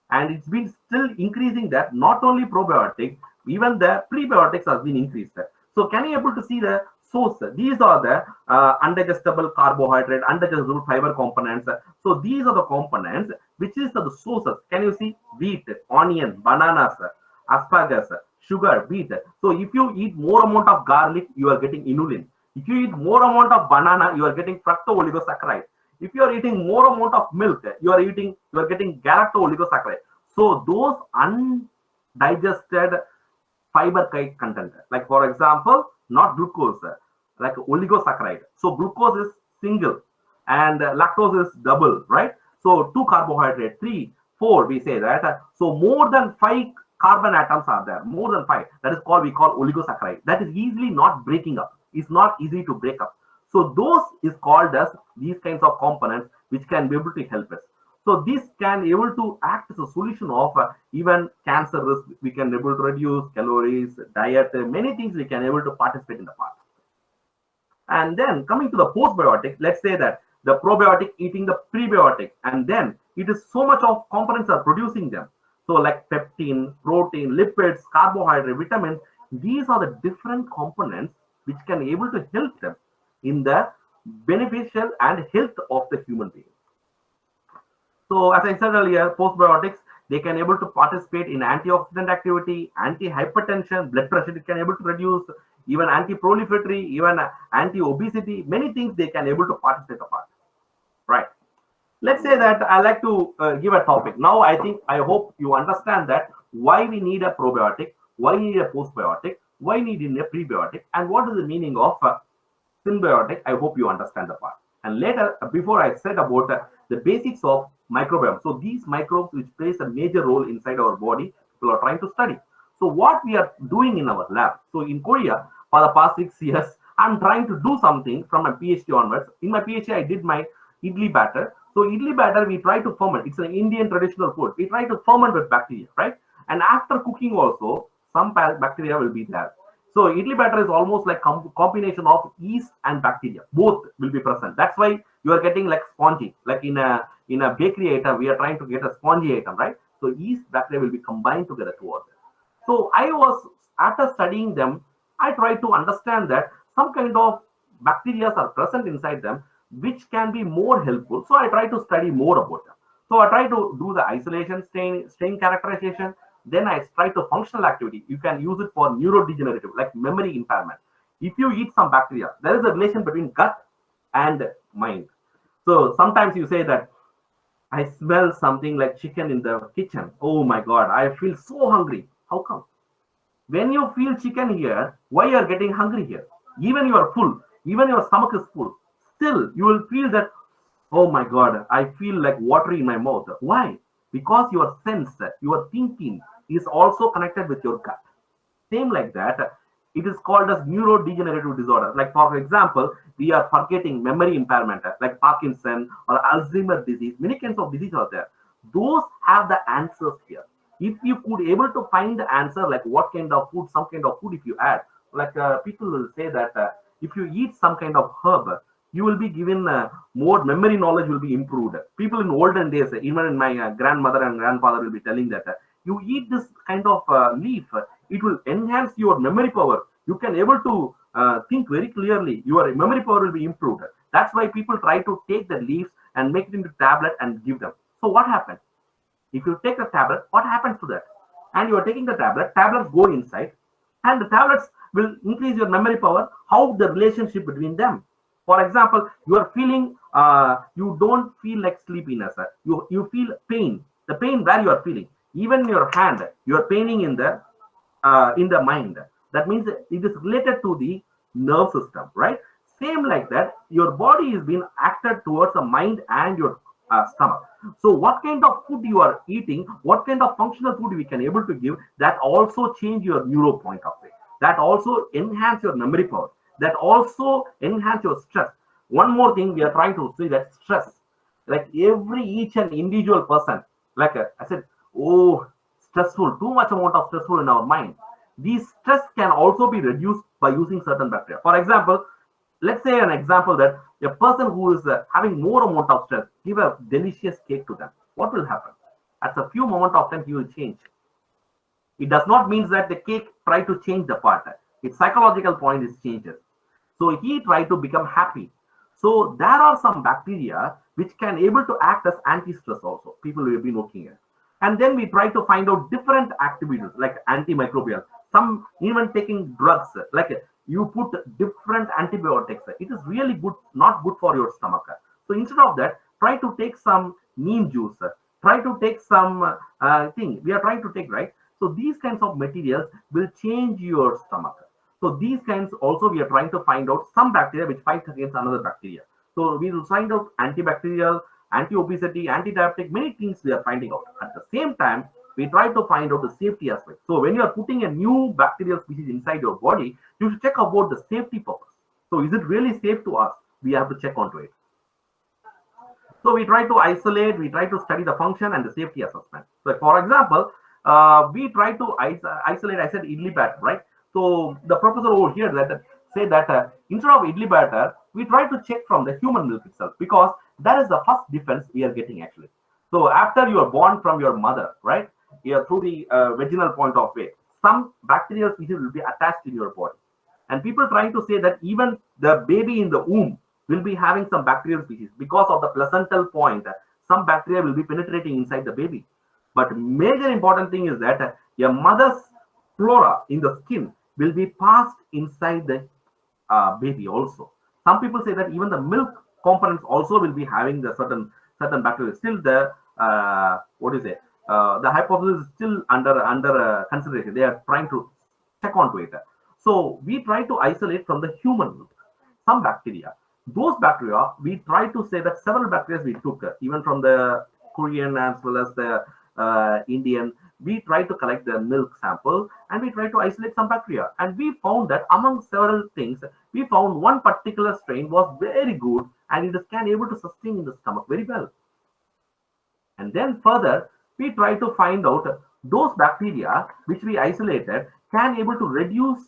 And it's been still increasing that not only probiotic, even the prebiotics has been increased. So can you able to see the source? These are the undigestible carbohydrate, undigestible fiber components. So these are the components which is the sources. Can you see wheat, onion, bananas, asparagus, sugar, wheat? So if you eat more amount of garlic, you are getting inulin. If you eat more amount of banana, you are getting fructooligosaccharides. If you are eating more amount of milk, you are getting galactooligosaccharides. So those undigested fiber content, like for example, not glucose, like oligosaccharide. So glucose is single and lactose is double, right? So 2 carbohydrate, 3, 4, we say that. So more than 5 carbon atoms are there, more than 5. That is called, we call oligosaccharide. That is easily not breaking up. It's not easy to break up. So those is called as these kinds of components which can be able to help us. So this can be able to act as a solution of even cancer risk. We can be able to reduce calories, diet, many things we can be able to participate in the part. And then coming to the postbiotic, let's say that the probiotic eating the prebiotic, and then it is so much of components are producing them. So like peptine, protein, lipids, carbohydrate, vitamins, these are the different components which can be able to help them in the beneficial and health of the human being. So as I said earlier, postbiotics, they can able to participate in antioxidant activity, anti-hypertension, blood pressure it can able to reduce, even anti-proliferatory, even anti-obesity, many things they can able to participate upon. Right. Let's say that I like to give a topic. Now I hope you understand that why we need a probiotic, why we need a postbiotic, why we need a prebiotic, and what is the meaning of symbiotic. I hope you understand the part. And later, before I said about the basics of microbiome. So these microbes which plays a major role inside our body, people are trying to study. So what we are doing in our lab. So in Korea, for the past 6 years, I'm trying to do something from my PhD onwards. In my PhD, I did my idli batter. So idli batter, we try to ferment. It's an Indian traditional food. We try to ferment with bacteria, right? And after cooking also, some bacteria will be there. So idli batter is almost like combination of yeast and bacteria. Both will be present. That's why you are getting like spongy. Like in a bakery item, we are trying to get a spongy item, right? So yeast, bacteria will be combined together towards it. So I was, after studying them, I tried to understand that some kind of bacteria are present inside them, which can be more helpful. So I try to study more about them. So I try to do the isolation, strain characterization. Then I try to functional activity. You can use it for neurodegenerative, like memory impairment. If you eat some bacteria, there is a relation between gut and mind. So sometimes you say that I smell something like chicken in the kitchen. Oh my God, I feel so hungry. How come? When you feel chicken here, why you are getting hungry here? Even you are full, even your stomach is full. Still, you will feel that, oh my God, I feel like watery in my mouth. Why? Because your sense, your thinking is also connected with your gut. Same like that, it is called as neurodegenerative disorder. Like for example, we are forgetting memory impairment, like Parkinson or Alzheimer's disease. Many kinds of diseases are there. Those have the answers here. If you could able to find the answer, like what kind of food, some kind of food if you add, like people will say that if you eat some kind of herb, you will be given more memory knowledge will be improved. People in olden days, even in my grandmother and grandfather will be telling that you eat this kind of leaf, it will enhance your memory power. You can able to think very clearly. Your memory power will be improved. That's why people try to take the leaves and make it into tablet and give them. So what happens? If you take a tablet, what happens to that? And you are taking the tablet, tablets go inside, and the tablets will increase your memory power. How the relationship between them? For example, you are feeling, you don't feel like sleepiness. You feel pain. The pain where you are feeling. Even in your hand, you are paining in the mind. That means it is related to the nerve system, right? Same like that, your body is being acted towards the mind and your stomach. So what kind of food you are eating, what kind of functional food we can able to give, that also change your neuro point of view. That also enhance your memory power. That also enhance your stress. One more thing we are trying to see, that stress. Like each and individual person, like I said, oh, stressful, too much amount of stressful in our mind. These stress can also be reduced by using certain bacteria. For example, let's say an example that a person who is having more amount of stress, give a delicious cake to them. What will happen? At a few moments of time, he will change. It does not mean that the cake try to change the part. Its psychological point is changes. So he tried to become happy. So there are some bacteria which can able to act as anti-stress also. People who have been working at. And then we try to find out different activities like antimicrobial. Some even taking drugs like you put different antibiotics. It is really good, not good for your stomach. So instead of that, try to take some neem juice. Try to take some thing we are trying to take, right? So these kinds of materials will change your stomach. So these kinds also we are trying to find out some bacteria which fight against another bacteria. So we will find out antibacterial, anti-obesity, anti-diabetic, many things we are finding out. At the same time, we try to find out the safety aspect. So when you are putting a new bacterial species inside your body, you should check about the safety purpose. So is it really safe to us? We have to check onto it. So we try to isolate, we try to study the function and the safety assessment. So for example, we try to isolate, I said idli batter, right? So the professor over here that say that instead of idli batter, we try to check from the human milk itself, because that is the first defense we are getting actually. So after you are born from your mother, right? Through the vaginal point of way, some bacterial species will be attached in your body. And people trying to say that even the baby in the womb will be having some bacterial species because of the placental point. Some bacteria will be penetrating inside the baby. But major important thing is that a mother's flora in the skin will be passed inside the baby also. Some people say that even the milk components also will be having the certain bacteria. Still the what is it? The hypothesis is still under consideration. They are trying to check onto it. So we try to isolate from the human milk some bacteria. Those bacteria, we try to say that several bacteria we took, even from the Korean as well as the Indian, we try to collect the milk sample and we try to isolate some bacteria. And we found that among several things, we found one particular strain was very good and it can able to sustain in the stomach very well. And then further, we try to find out those bacteria which we isolated can able to reduce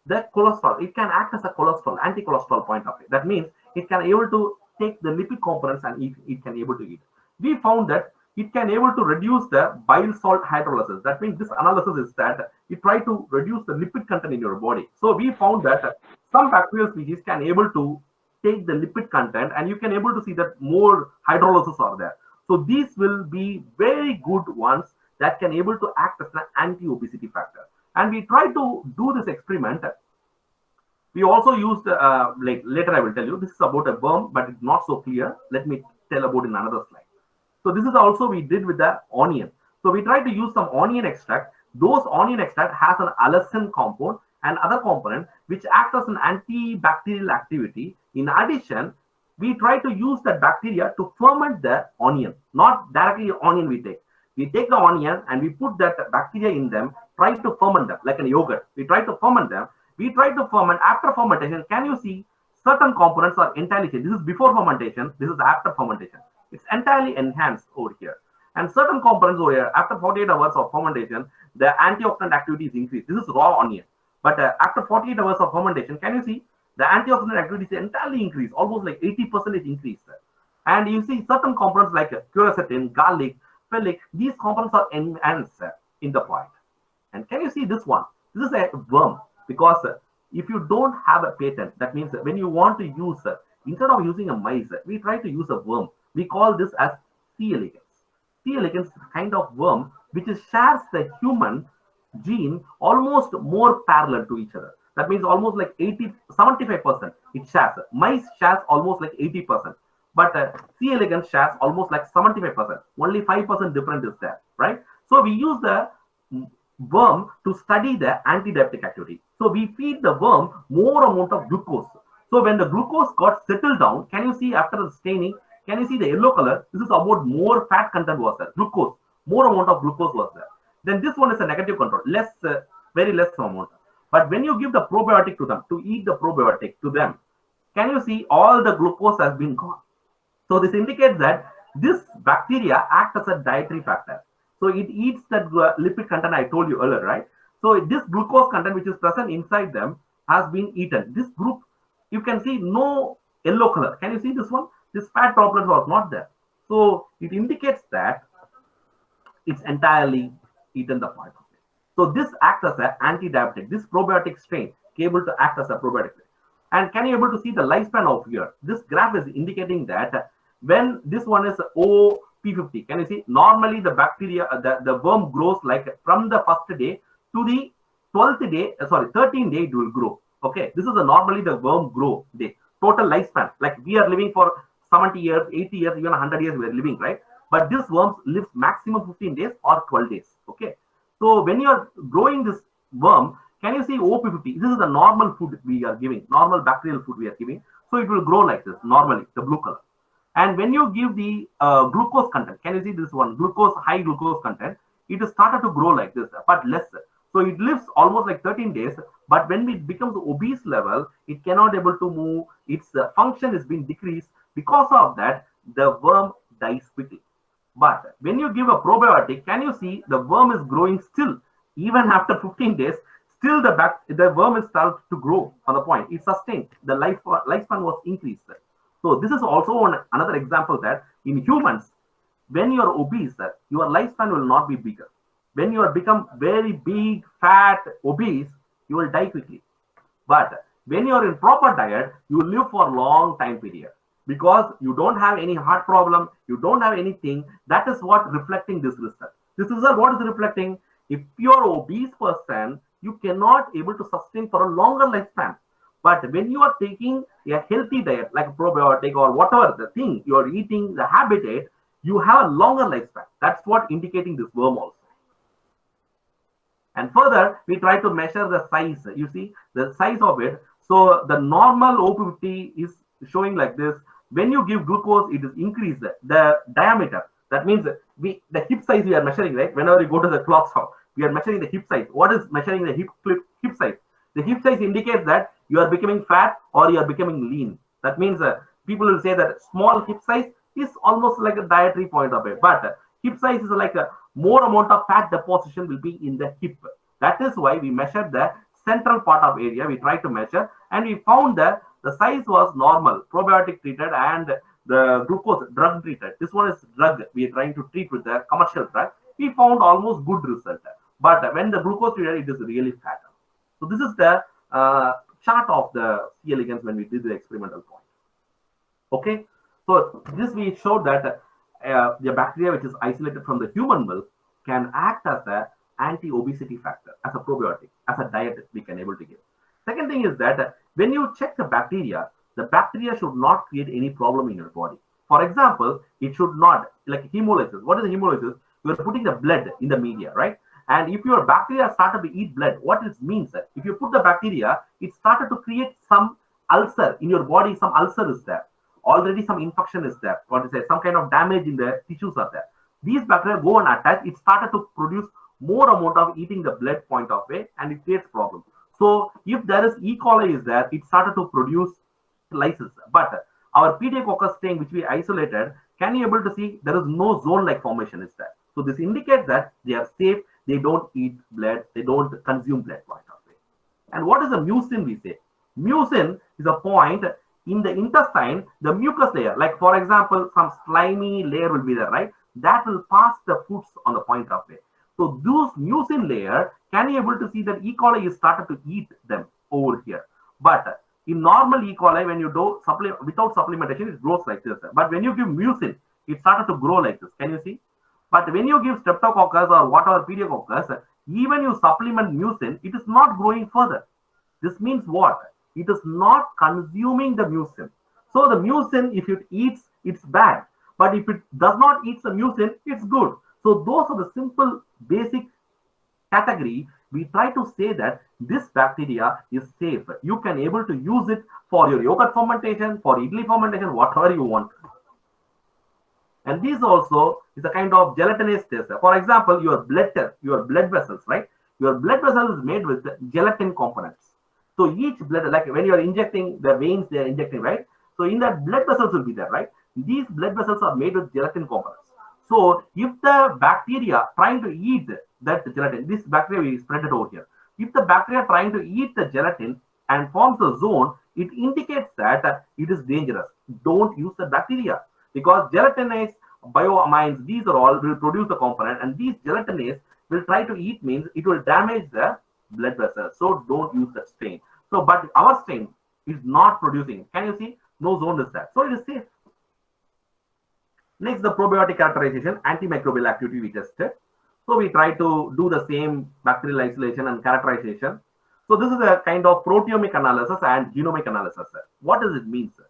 the cholesterol. It can act as a cholesterol, anti-cholesterol point of view. That means it can able to take the lipid components and it can able to eat. We found that it can able to reduce the bile salt hydrolysis. That means this analysis is that it try to reduce the lipid content in your body. So we found that some bacterial species can able to take the lipid content and you can able to see that more hydrolysis are there. So these will be very good ones that can able to act as an anti-obesity factor. And we try to do this experiment. We also used, like later I will tell you, this is about a worm, but it's not so clear. Let me tell about in another slide. So this is also we did with the onion. So we tried to use some onion extract. Those onion extract has an allicin compound and other component which act as an antibacterial activity. In addition, we try to use that bacteria to ferment the onion, not directly onion we take. We take the onion and we put that bacteria in them, try to ferment them like a yogurt. We try to ferment them. We try to ferment. After fermentation, can you see certain components are entirely changed? This is before fermentation. This is after fermentation. It's entirely enhanced over here. And certain components over here, after 48 hours of fermentation, the antioxidant activity is increased. This is raw onion. But after 48 hours of fermentation, can you see the antioxidant activity is entirely increased, almost like 80% increased. And you see certain components like quercetin, garlic, phthalic, these components are enhanced in the point. And can you see this one? This is a worm, because if you don't have a patent, that means when you want to use, instead of using a mice, we try to use a worm. We call this as C. elegans. C. elegans is a kind of worm which shares the human gene almost more parallel to each other. That means almost like 75% it shares. Mice shares almost like 80%. But C. elegans shares almost like 75%. Only 5% difference is there, right? So we use the worm to study the anti-diabetic activity. So we feed the worm more amount of glucose. So when the glucose got settled down, can you see after the staining, can you see the yellow color? This is about more fat content was there, glucose, more amount of glucose was there. Then this one is a negative control, less, very less amount. But when you give the probiotic to them, to eat the probiotic to them, can you see all the glucose has been gone? So this indicates that this bacteria acts as a dietary factor. So it eats that lipid content I told you earlier, right? So this glucose content which is present inside them has been eaten. This group you can see no yellow color. Can you see this one? This fat droplet was not there. So it indicates that it's entirely eaten the point of it. So this acts as an anti-diabetic. This probiotic strain able to act as a probiotic. And can you able to see the lifespan of here? This graph is indicating that when this one is OP50, can you see? Normally the bacteria, the worm grows like from the first day to the 12th day, 13th day it will grow. Okay, this is normally the worm grow day. Total lifespan, like we are living for 70 years, 80 years, even 100 years we are living, right? But this worm lives maximum 15 days or 12 days. Okay, so when you are growing this worm, can you see OP50? This is the normal food we are giving, normal bacterial food we are giving. So it will grow like this normally, the blue color. And when you give the glucose content, can you see this one, glucose, high glucose content, it is started to grow like this, but less. So it lives almost like 13 days, but when it becomes obese level, it cannot able to move, its function is being decreased. Because of that, the worm dies quickly. But when you give a probiotic, can you see the worm is growing still, even after 15 days, still the worm is started to grow on the point. It sustained, the lifespan was increased. So this is also another example that in humans, when you are obese, your lifespan will not be bigger. When you are become very big, fat, obese, you will die quickly. But when you are in proper diet, you will live for a long time period because you don't have any heart problem, you don't have anything. That is what reflecting this result. This result, what is reflecting? If you are obese person, you cannot able to sustain for a longer lifespan. But when you are taking a healthy diet, like a probiotic or whatever the thing you are eating, the habitat, you have a longer lifespan. That's what indicating this worm also. And further, we try to measure the size. You see the size of it. So the normal OP50 is showing like this. When you give glucose, it is increased the diameter. That means the hip size we are measuring, right? Whenever you go to the cloth shop, we are measuring the hip size. What is measuring the hip size? The hip size indicates that you are becoming fat or you are becoming lean. That means people will say that small hip size is almost like a dietary point of it. But hip size is like a more amount of fat deposition will be in the hip. That is why we measured the central part of area. We tried to measure and we found that the size was normal, probiotic treated and the glucose drug treated. This one is drug we are trying to treat with the commercial drug. We found almost good result. But when the glucose treated, it is really fat. So this is the chart of the C. elegans when we did the experimental point. Okay, so this we showed that the bacteria which is isolated from the human milk can act as a anti-obesity factor, as a probiotic, as a diet we can able to give. Second thing is that when you check the bacteria should not create any problem in your body. For example, it should not, like hemolysis. What is hemolysis? You are putting the blood in the media, right? And if your bacteria started to eat blood, what it means that if you put the bacteria, it started to create some ulcer in your body, some ulcer is there. Already some infection is there. What is some kind of damage in the tissues are there. These bacteria go and attach, it started to produce more amount of eating the blood point of way and it creates problem. So if there is E. coli is there, it started to produce lysis. But our Pediococcus strain which we isolated, can you able to see there is no zone-like formation is there. So this indicates that they are safe, they don't eat blood, they don't consume blood point of way. And what is the mucin we say? Mucin is a point in the intestine, the mucus layer, like for example, some slimy layer will be there, right? That will pass the foods on the point of way. So those mucin layer, can you able to see that E. coli is started to eat them over here. But in normal E. coli, when you do without supplementation, it grows like this. But when you give mucin, it started to grow like this. Can you see? But when you give streptococcus or whatever pediococcus, even you supplement mucin, it is not growing further. This means what? It is not consuming the mucin. So the mucin, if it eats, it's bad. But if it does not eat the mucin, it's good. So those are the simple basic category. We try to say that this bacteria is safe. You can able to use it for your yogurt fermentation, for idli fermentation, whatever you want. And this also is a kind of gelatinase test. For example, your blood vessels, right? Your blood vessel is made with gelatin components. So each blood, like when you are injecting the veins, they are injecting, right? So in that blood vessels will be there, right? These blood vessels are made with gelatin components. So if the bacteria trying to eat that gelatin, this bacteria we spread it over here. If the bacteria trying to eat the gelatin and forms a zone, it indicates that it is dangerous. Don't use the bacteria, because gelatinase bioamines, these are all will produce the component, and these gelatinase will try to eat, means it will damage the blood vessels. So don't use that strain. So, but our strain is not producing. Can you see? No zone is there. So it is safe. Next, the probiotic characterization, antimicrobial activity we tested. So we try to do the same bacterial isolation and characterization. So this is a kind of proteomic analysis and genomic analysis. What does it mean, sir?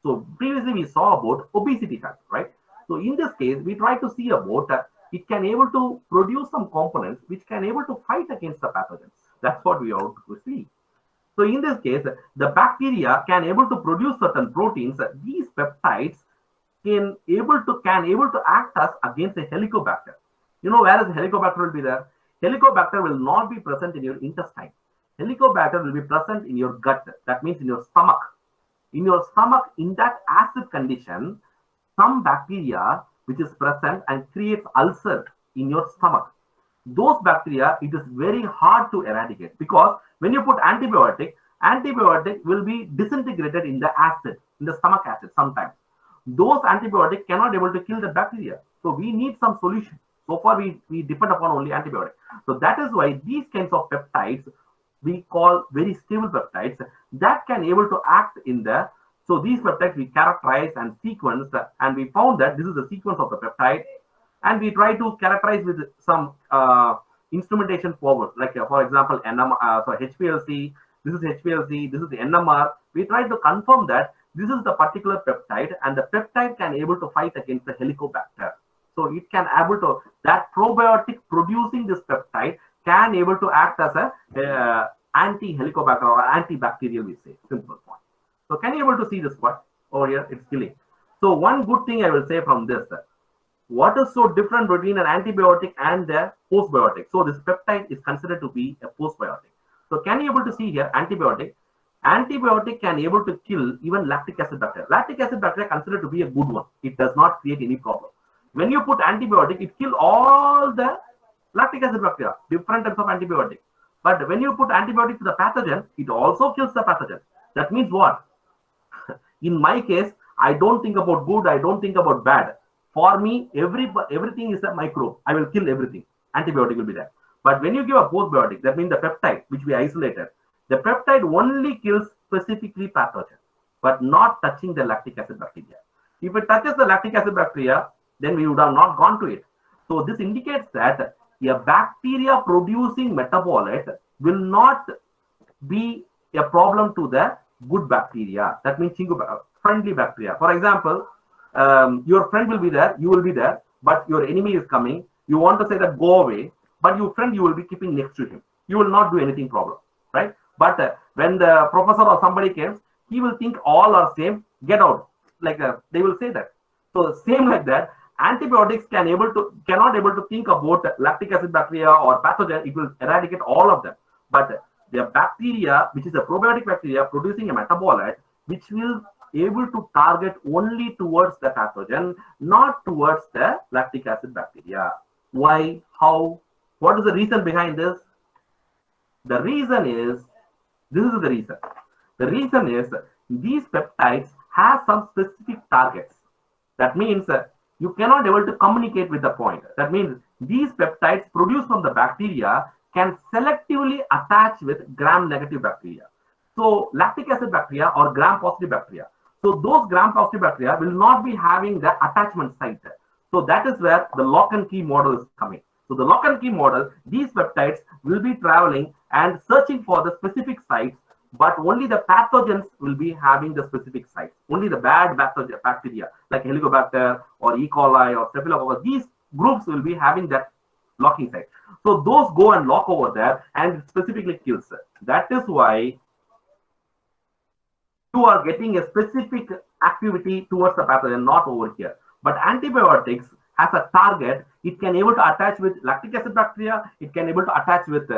So previously we saw about obesity factor, right? So in this case, we try to see about it can able to produce some components which can able to fight against the pathogens. That's what we want to see. So in this case, the bacteria can able to produce certain proteins. These peptides can able to act as against a helicobacter. You know, whereas helicobacter will be there. Helicobacter will not be present in your intestine. Helicobacter will be present in your gut. That means in your stomach. In your stomach, in that acid condition, some bacteria which is present and creates ulcer in your stomach. Those bacteria, it is very hard to eradicate, because when you put antibiotic will be disintegrated in the acid, in the stomach acid sometimes. Those antibiotics cannot able to kill the bacteria. So we need some solution. So far we depend upon only antibiotic. So that is why these kinds of peptides we call very stable peptides that can able to act in the. So these peptides we characterize and sequence, and we found that this is the sequence of the peptide, and we try to characterize with some instrumentation forward, like for example HPLC. This is HPLC. This is the NMR. We try to confirm that this is the particular peptide, and the peptide can able to fight against the helicobacter. So it can able to, that probiotic producing this peptide can able to act as a anti-helicobacter or antibacterial, we say, simple point. So can you able to see this part over here? It's killing. So one good thing I will say from this, what is so different between an antibiotic and a postbiotic? So this peptide is considered to be a postbiotic. So can you able to see here, antibiotic can able to kill even lactic acid bacteria. Lactic acid bacteria considered to be a good one. It does not create any problem. When you put antibiotic, it kills all the lactic acid bacteria, different types of antibiotic. But when you put antibiotic to the pathogen, it also kills the pathogen. That means what? In my case, I don't think about good, I don't think about bad. For me, everything is a microbe. I will kill everything. Antibiotic will be there. But when you give a postbiotic, that means the peptide, which we isolated, the peptide only kills specifically pathogen, but not touching the lactic acid bacteria. If it touches the lactic acid bacteria, then we would have not gone to it. So this indicates that a bacteria producing metabolite will not be a problem to the good bacteria. That means friendly bacteria. For example, your friend will be there, you will be there, but your enemy is coming. You want to say that go away, but your friend you will be keeping next to him. You will not do anything problem, right? But when the professor or somebody comes, he will think all are same, get out. Like they will say that. So same like that, antibiotics cannot able to think about lactic acid bacteria or pathogen. It will eradicate all of them. But the bacteria, which is a probiotic bacteria producing a metabolite, which will able to target only towards the pathogen, not towards the lactic acid bacteria. Why? How? What is the reason behind this? The reason is, this is the reason. The reason is these peptides have some specific targets. That means you cannot able to communicate with the point. That means these peptides produced from the bacteria can selectively attach with gram-negative bacteria. So lactic acid bacteria or gram-positive bacteria. So those gram-positive bacteria will not be having the attachment site. So that is where the lock and key model is coming. So the lock and key model, these peptides will be traveling and searching for the specific sites, but only the pathogens will be having the specific sites. Only the bad bacteria like Helicobacter or E. coli or Staphylococcus, these groups will be having that locking site. So those go and lock over there and specifically kills it. That is why you are getting a specific activity towards the pathogen, not over here. But antibiotics has a target. It can able to attach with lactic acid bacteria. It can able to attach with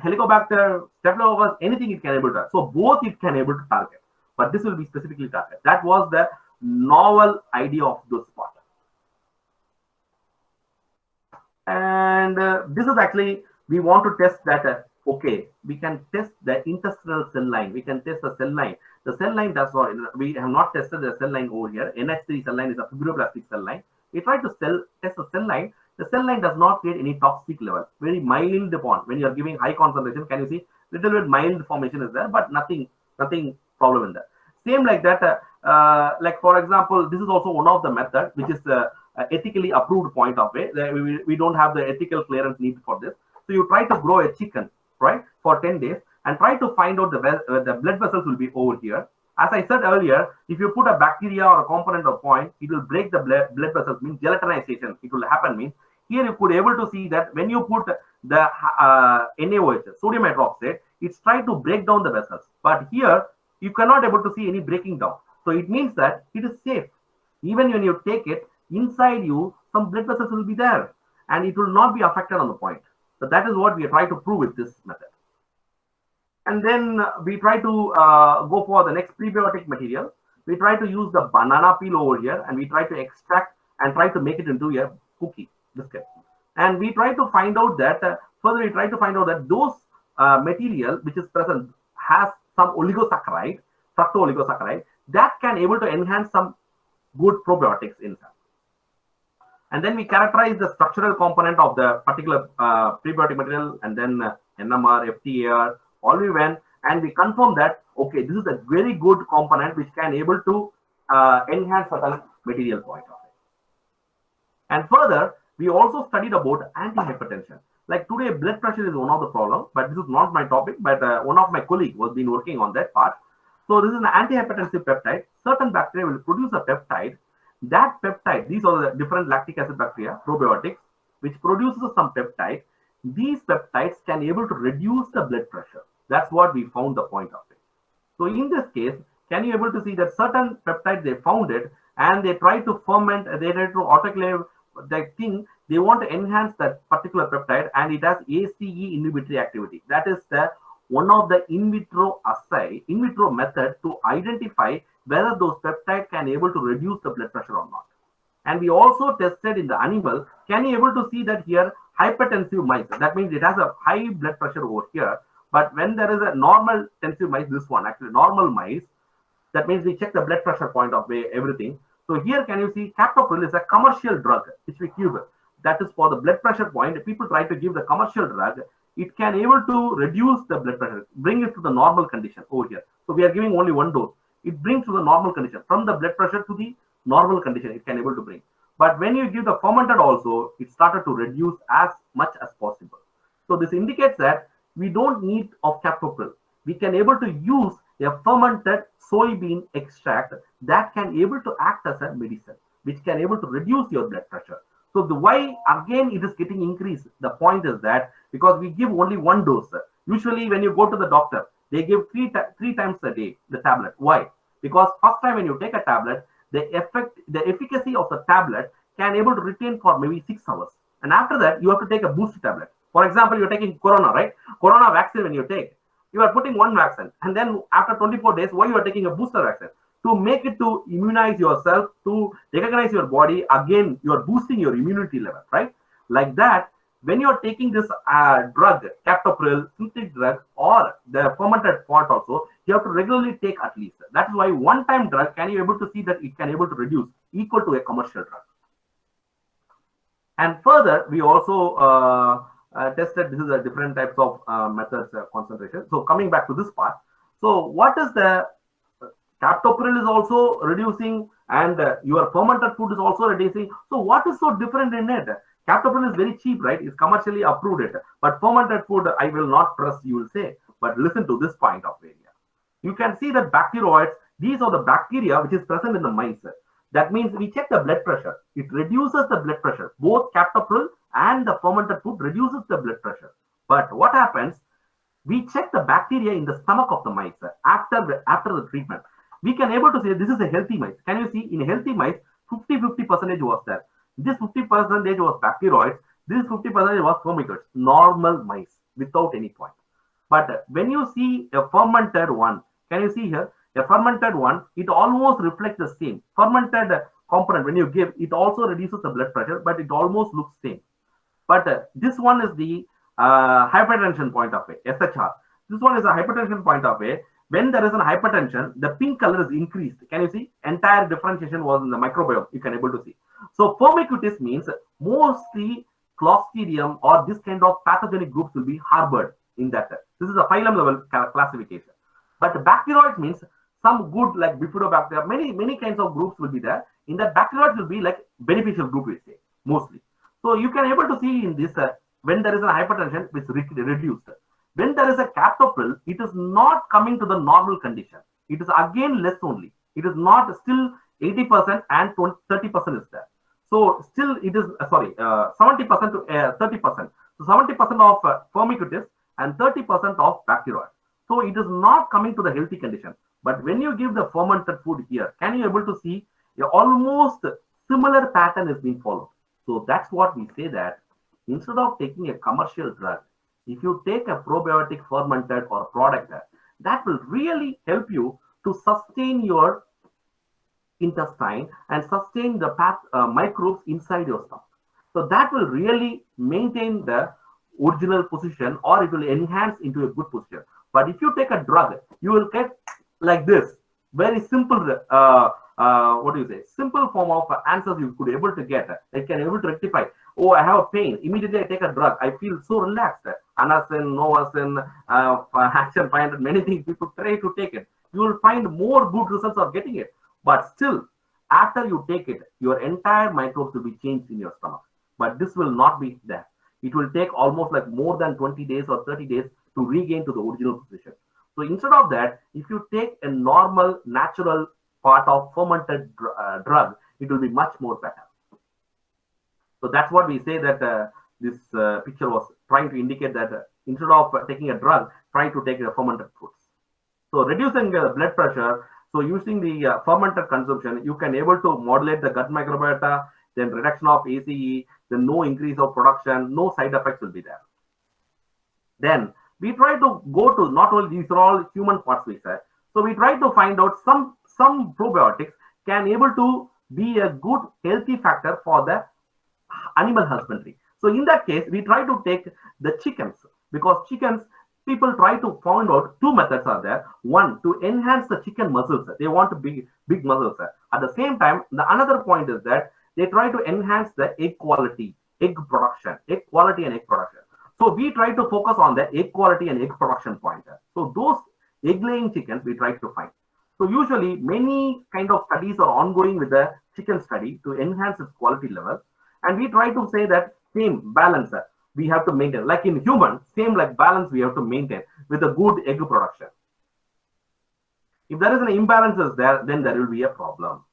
Helicobacter, Staphylococcus, anything it can able to. So both it can able to target, but this will be specifically target. That was the novel idea of this part. And this is actually, we want to test that okay, we can test the intestinal cell line. We can test the cell line. The cell line does not, we have not tested the cell line over here. NH3 cell line is a fibroblastic cell line. We try to test the cell line. The cell line does not create any toxic level. Very mild bond. When you are giving high concentration, can you see little bit mild formation is there, but nothing problem in that. Same like that. Like for example, this is also one of the method which is ethically approved point of way. We don't have the ethical clearance needed for this. So you try to grow a chicken, right, for 10 days and try to find out the blood vessels will be over here. As I said earlier, if you put a bacteria or a component of point, it will break the blood vessels, means gelatinization. It will happen, means here you could able to see that when you put the NaOH, sodium hydroxide, it's trying to break down the vessels. But here you cannot able to see any breaking down. So it means that it is safe. Even when you take it, inside you, some blood vessels will be there and it will not be affected on the point. So that is what we are trying to prove with this method. And then we try to go for the next prebiotic material. We try to use the banana peel over here and we try to extract and try to make it into a cookie biscuit. And we try to find out that further we try to find out that those material which is present has some oligosaccharide, fructooligosaccharides that can able to enhance some good probiotics inside. And then we characterize the structural component of the particular prebiotic material, and then NMR, FTAR, all we went and we confirm that okay, this is a very good component which can able to enhance certain material point of it. And further, we also studied about antihypertension. Like today, blood pressure is one of the problems, but this is not my topic. But one of my colleagues was been working on that part. So this is an antihypertensive peptide. Certain bacteria will produce a peptide. That peptide, these are the different lactic acid bacteria, probiotics, which produces some peptide. These peptides can able to reduce the blood pressure. That's what we found the point of it. So in this case, can you able to see that certain peptides they found it and they try to ferment, they try to autoclave that thing, they want to enhance that particular peptide and it has ACE inhibitory activity. That is the one of the in vitro assay, in vitro method to identify whether those peptides can able to reduce the blood pressure or not. And we also tested in the animal, can you able to see that here hypertensive mice, that means it has a high blood pressure over here, but when there is a normal tensive mice, this one actually normal mice, that means we check the blood pressure point of way, everything. So here can you see captopril is a commercial drug which we give. That is for the blood pressure point. People try to give the commercial drug. It can able to reduce the blood pressure, bring it to the normal condition over here. So we are giving only one dose. It brings to the normal condition. From the blood pressure to the normal condition, it can able to bring. But when you give the fermented also, it started to reduce as much as possible. So this indicates that we don't need of captopril. We can able to use a fermented soybean extract that can able to act as a medicine, which can able to reduce your blood pressure. So the why again it is getting increased. The point is that because we give only one dose. Usually when you go to the doctor, they give three times a day the tablet. Why? Because first time when you take a tablet, the efficacy of the tablet can able to retain for maybe 6 hours. And after that, you have to take a booster tablet. For example, you're taking corona, right? Corona vaccine when you take, you are putting one vaccine. And then after 24 days, why you are taking a booster vaccine? To make it to immunize yourself, to recognize your body, again, you are boosting your immunity level, right? Like that, when you are taking this drug, captopril, synthetic drug, or the fermented part also, you have to regularly take at least. That is why one-time drug can you able to see that it can able to reduce equal to a commercial drug. And further, we also tested this is a different types of methods concentration. So coming back to this part, so what is the captopril is also reducing and your fermented food is also reducing. So what is so different in it? Captopril is very cheap, right? It's commercially approved it, but fermented food I will not trust, you will say. But listen to this point of area. You can see that bacteroids, these are the bacteria which is present in the mice. That means we check the blood pressure. It reduces the blood pressure. Both captopril and the fermented food reduces the blood pressure. But what happens? We check the bacteria in the stomach of the mice after the treatment. We can able to say this is a healthy mice. Can you see in healthy mice, 50% was there. This 50% was bacteroids. This 50% was firmicutes, normal mice without any point. But when you see a fermented one, can you see here? A fermented one, it almost reflects the same. Fermented component, when you give, it also reduces the blood pressure, but it almost looks same. But this one is the Hypertension point of view, SHR. This one is a hypertension point of view. When there is an hypertension, the pink color is increased. Can you see? Entire differentiation was in the microbiome. You can able to see. So firmicutes means mostly Clostridium or this kind of pathogenic groups will be harbored in that. This is a phylum level classification. But bacteroids means some good like bifidobacteria, many kinds of groups will be there. In that bacteroids will be like beneficial group, we say mostly. So you can able to see in this when there is a hypertension, it's reduced. When there is a captopril, it is not coming to the normal condition. It is again less only. It is not still 80% and 30% is there. So still it is 70% to 30%. So 70% of firmicutes and 30% of bacteroids. So it is not coming to the healthy condition. But when you give the fermented food here, can you able to see almost similar pattern is being followed. So that's what we say that instead of taking a commercial drug, if you take a probiotic fermented or product, that will really help you to sustain your intestine and sustain the microbes inside your stomach. So that will really maintain the original position or it will enhance into a good position. But if you take a drug, you will get like this, very simple, simple form of answers you could able to get. It can able to rectify. Oh, I have a pain. Immediately I take a drug. I feel so relaxed. Anacin, Novacin, Action 500, many things. People try to take it. You will find more good results of getting it. But still, after you take it, your entire microbes will be changed in your stomach. But this will not be there. It will take almost like more than 20 days or 30 days to regain to the original position. So instead of that, if you take a normal, natural part of fermented drug, it will be much more better. So that's what we say that this picture was trying to indicate that instead of taking a drug, try to take a fermented foods. So reducing blood pressure. So using the fermented consumption, you can able to modulate the gut microbiota, then reduction of ACE, then no increase of production, no side effects will be there. Then we try to go to not only these are all human parts we say. So we try to find out some probiotics can able to be a good healthy factor for the animal husbandry. So in that case, we try to take the chickens because chickens, people try to find out two methods are there. One, to enhance the chicken muscles. They want big muscles. At the same time, the another point is that they try to enhance the egg quality, egg production, egg quality and egg production. So we try to focus on the egg quality and egg production point. So those egg laying chickens we try to find. So usually many kind of studies are ongoing with the chicken study to enhance its quality level. And we try to say that same balance we have to maintain. Like in human, same like balance we have to maintain with a good egg production. If there is an imbalance there, then there will be a problem.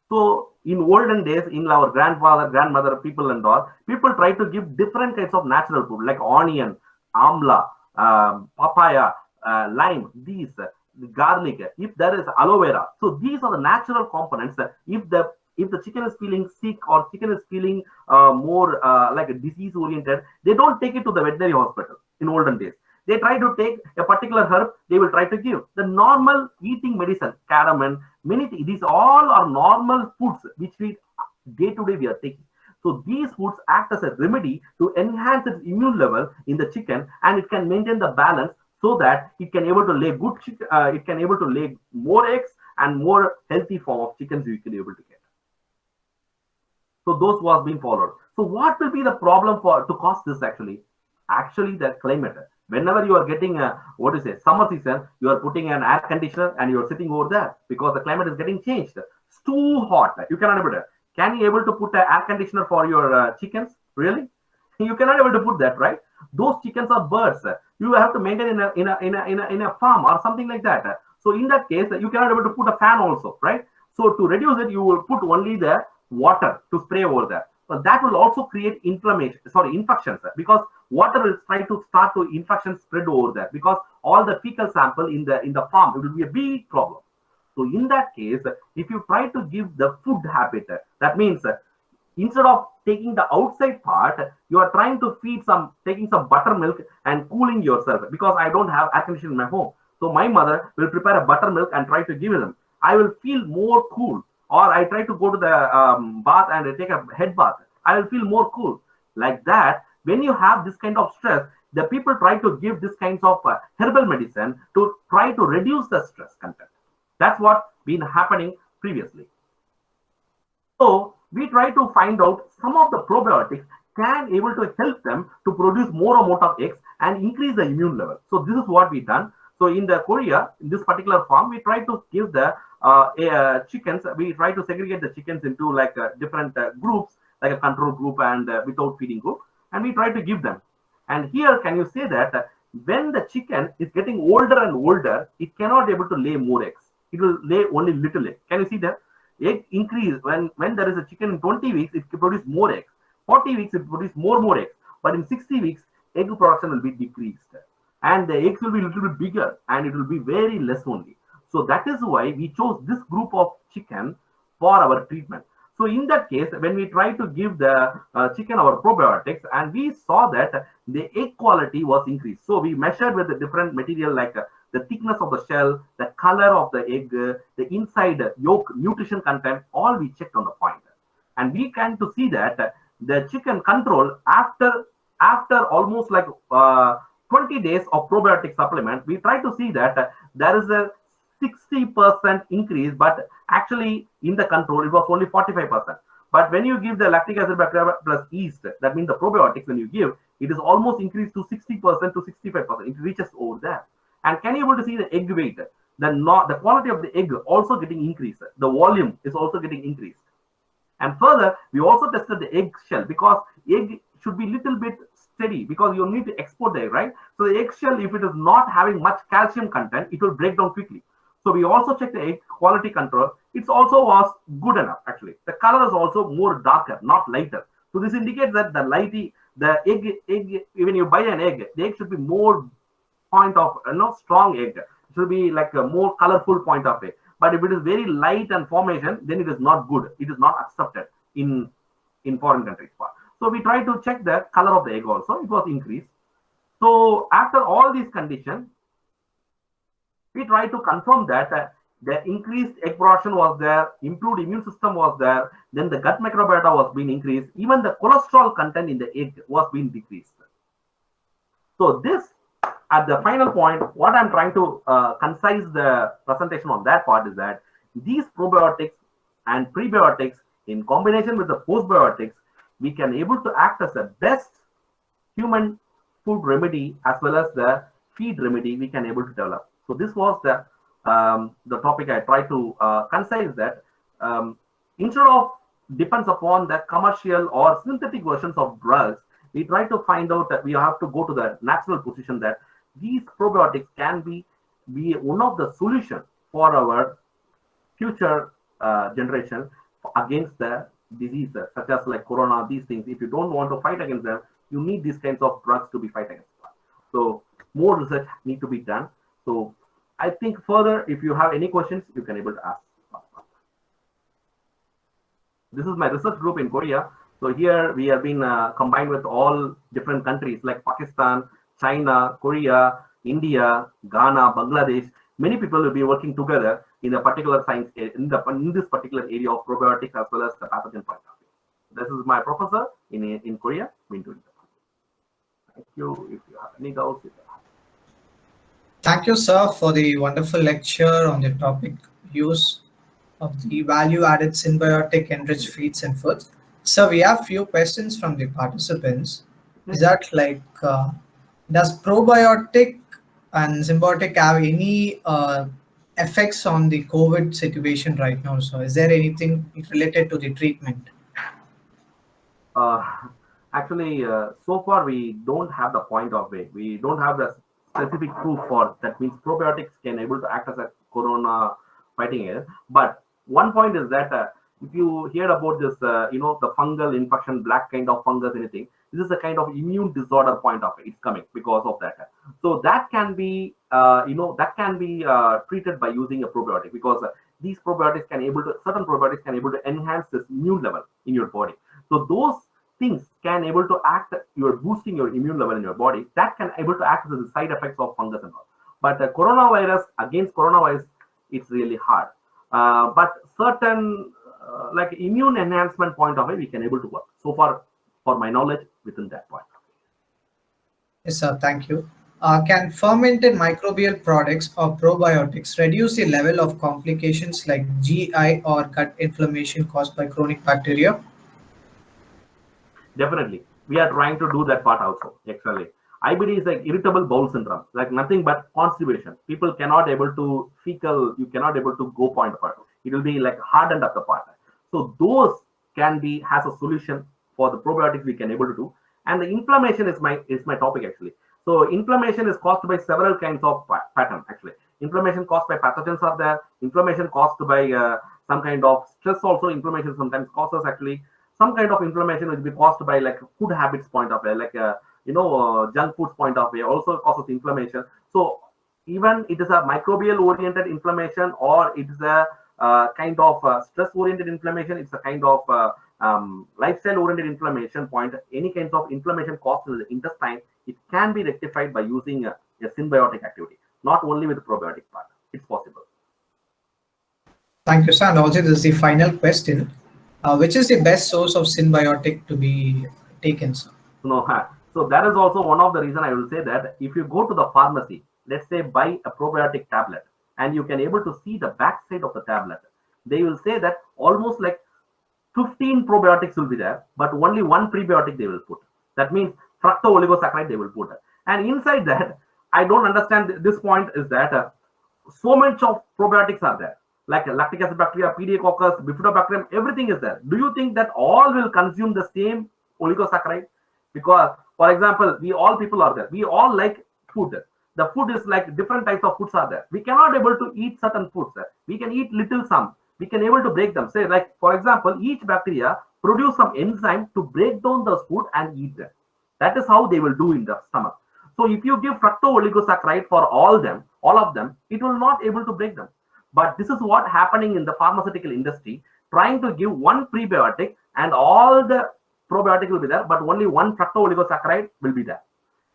So in olden days, in our grandfather, grandmother, people and all, people try to give different kinds of natural food like onion, amla, papaya, lime, these, garlic, if there is aloe vera. So these are the natural components. If the chicken is feeling sick or chicken is feeling more like a disease oriented, they don't take it to the veterinary hospital in olden days. They try to take a particular herb, they will try to give. The normal eating medicine, cardamom, many things, these all are normal foods which we day to day we are taking. So these foods act as a remedy to enhance its immune level in the chicken and it can maintain the balance so that it can able to lay good chicken, it can able to lay more eggs and more healthy form of chickens you can able to get. So those was being followed. So what will be the problem to cause this actually? Actually the climate. Whenever you are getting summer season, you are putting an air conditioner and you are sitting over there because the climate is getting changed. It's too hot. You cannot able to. Can you able to put an air conditioner for your chickens? Really? You cannot able to put that, right? Those chickens are birds. You have to maintain in a farm or something like that. So in that case, you cannot able to put a fan also, right? So to reduce it, you will put only the water to spray over there. But that will also create infections because water will try to start to infection spread over there because all the fecal sample in the farm, it will be a big problem. So in that case, if you try to give the food habit, that means instead of taking the outside part, you are trying to taking some buttermilk and cooling yourself because I don't have air conditioning in my home. So my mother will prepare a buttermilk and try to give them. I will feel more cool. Or I try to go to the bath and take a head bath. I will feel more cool. Like that, when you have this kind of stress, the people try to give this kinds of herbal medicine to try to reduce the stress content. That's what been happening previously. So we try to find out some of the probiotics can able to help them to produce more amount of eggs and increase the immune level. So this is what we done. So in the Korea, in this particular farm, we try to give the chickens. We try to segregate the chickens into like different groups, like a control group and without feeding group, and we try to give them. And here, can you say that when the chicken is getting older and older, it cannot able to lay more eggs. It will lay only little egg. Can you see that? Egg increase when there is a chicken in 20 weeks, it can produce more eggs. 40 weeks, it produce more eggs. But in 60 weeks, egg production will be decreased. And the eggs will be a little bit bigger and it will be very less only. So that is why we chose this group of chicken for our treatment. So in that case, when we try to give the chicken our probiotics, and we saw that the egg quality was increased. So we measured with the different material like the thickness of the shell, the color of the egg, the inside yolk, nutrition content, all we checked on the point. And we can to see that the chicken control after almost like 20 days of probiotic supplement, we try to see that there is a 60% increase, but actually in the control, it was only 45%. But when you give the lactic acid bacteria plus yeast, that means the probiotics when you give, it is almost increased to 60% to 65%. It reaches over there. And can you able to see the egg weight? The quality of the egg also getting increased. The volume is also getting increased. And further, we also tested the egg shell because egg should be little bit steady because you need to export the egg, right? So the egg shell, if it is not having much calcium content, it will break down quickly. So we also checked the egg quality control. It also was good enough actually. The color is also more darker, not lighter. So this indicates that the egg, when you buy an egg, the egg should be more point of strong egg. It should be like a more colorful point of egg. But if it is very light and formation, then it is not good. It is not accepted in foreign countries. So we try to check the color of the egg also. It was increased. So after all these conditions, we try to confirm that the increased egg production was there, improved immune system was there, then the gut microbiota was being increased, even the cholesterol content in the egg was being decreased. So this, at the final point, what I'm trying to concise the presentation on that part is that these probiotics and prebiotics in combination with the postbiotics, we can able to act as the best human food remedy as well as the feed remedy we can able to develop. So this was the topic I tried to concise that instead of depends upon the commercial or synthetic versions of drugs, we try to find out that we have to go to the natural position that these probiotics can be one of the solutions for our future generation against the diseases such as like corona, these things. If you don't want to fight against them, you need these kinds of drugs to be fight against them. So more research need to be done. So I think further, if you have any questions, you can able to ask. This is my research group in Korea. So here we have been combined with all different countries like Pakistan, China, Korea, India, Ghana, Bangladesh. Many people will be working together in a particular science in this particular area of probiotics as well as the pathogen point of view. This is my professor in Korea. Been doing that. Thank you. If you have any doubts, Thank you, sir, for the wonderful lecture on the topic use of the value-added symbiotic enriched feeds and foods. So we have few questions from the participants. Is that like, does probiotic and symbiotic have any effects on the COVID situation right now? So is there anything related to the treatment? Actually, so far we don't have the point of it. We don't have the specific proof for that means probiotics can able to act as a corona fighting agent. But one point is that if you hear about this, the fungal infection, black kind of fungus, anything, this is a kind of immune disorder point of it. It's coming because of that. So that can be, treated by using a probiotic because these probiotics can able to, certain probiotics can able to enhance this immune level in your body. So those things can able to act, you're boosting your immune level in your body, that can able to act as the side effects of fungus and all. But the coronavirus, against coronavirus, it's really hard. But certain like immune enhancement point of it, we can able to work. So far, for my knowledge, within that point. Yes, sir. Thank you. Can fermented microbial products or probiotics reduce the level of complications like GI or gut inflammation caused by chronic bacteria? Definitely. We are trying to do that part also, actually. IBD is like irritable bowel syndrome, like nothing but constipation. People cannot able to fecal, you cannot able to go point apart. It will be like hardened up the part. So those can be has a solution for the probiotics we can able to do. And the inflammation is my topic actually. So inflammation is caused by several kinds of pattern actually. Inflammation caused by pathogens are there. Inflammation caused by some kind of stress also. Inflammation sometimes causes actually some kind of inflammation will be caused by like food habits point of view, like junk foods point of view also causes inflammation. So even it is a microbial oriented inflammation or it is a kind of stress oriented inflammation, it's a kind of lifestyle oriented inflammation point. Any kinds of inflammation caused in the intestine, it can be rectified by using a symbiotic activity, not only with the probiotic part. It's possible. Thank you, sir. And also, this is the final question. Which is the best source of symbiotic to be taken, sir? No, so that is also one of the reason I will say that if you go to the pharmacy, let's say buy a probiotic tablet, and you can able to see the back side of the tablet, they will say that almost like 15 probiotics will be there, but only one prebiotic they will put. That means fructo-oligosaccharide they will put. And inside that, I don't understand this point is that so much of probiotics are there, like lactic acid bacteria, pediococcus, bifidobacterium, everything is there. Do you think that all will consume the same oligosaccharide? Because, for example, we all people are there. We all like food. The food is like different types of foods are there. We cannot able to eat certain foods. We can eat little some. We can able to break them. Say like, for example, each bacteria produce some enzyme to break down the food and eat them. That is how they will do in the stomach. So if you give fructo-oligosaccharide for all of them, it will not able to break them. But this is what happening in the pharmaceutical industry, trying to give one prebiotic and all the probiotic will be there, but only one fructo-oligosaccharide will be there.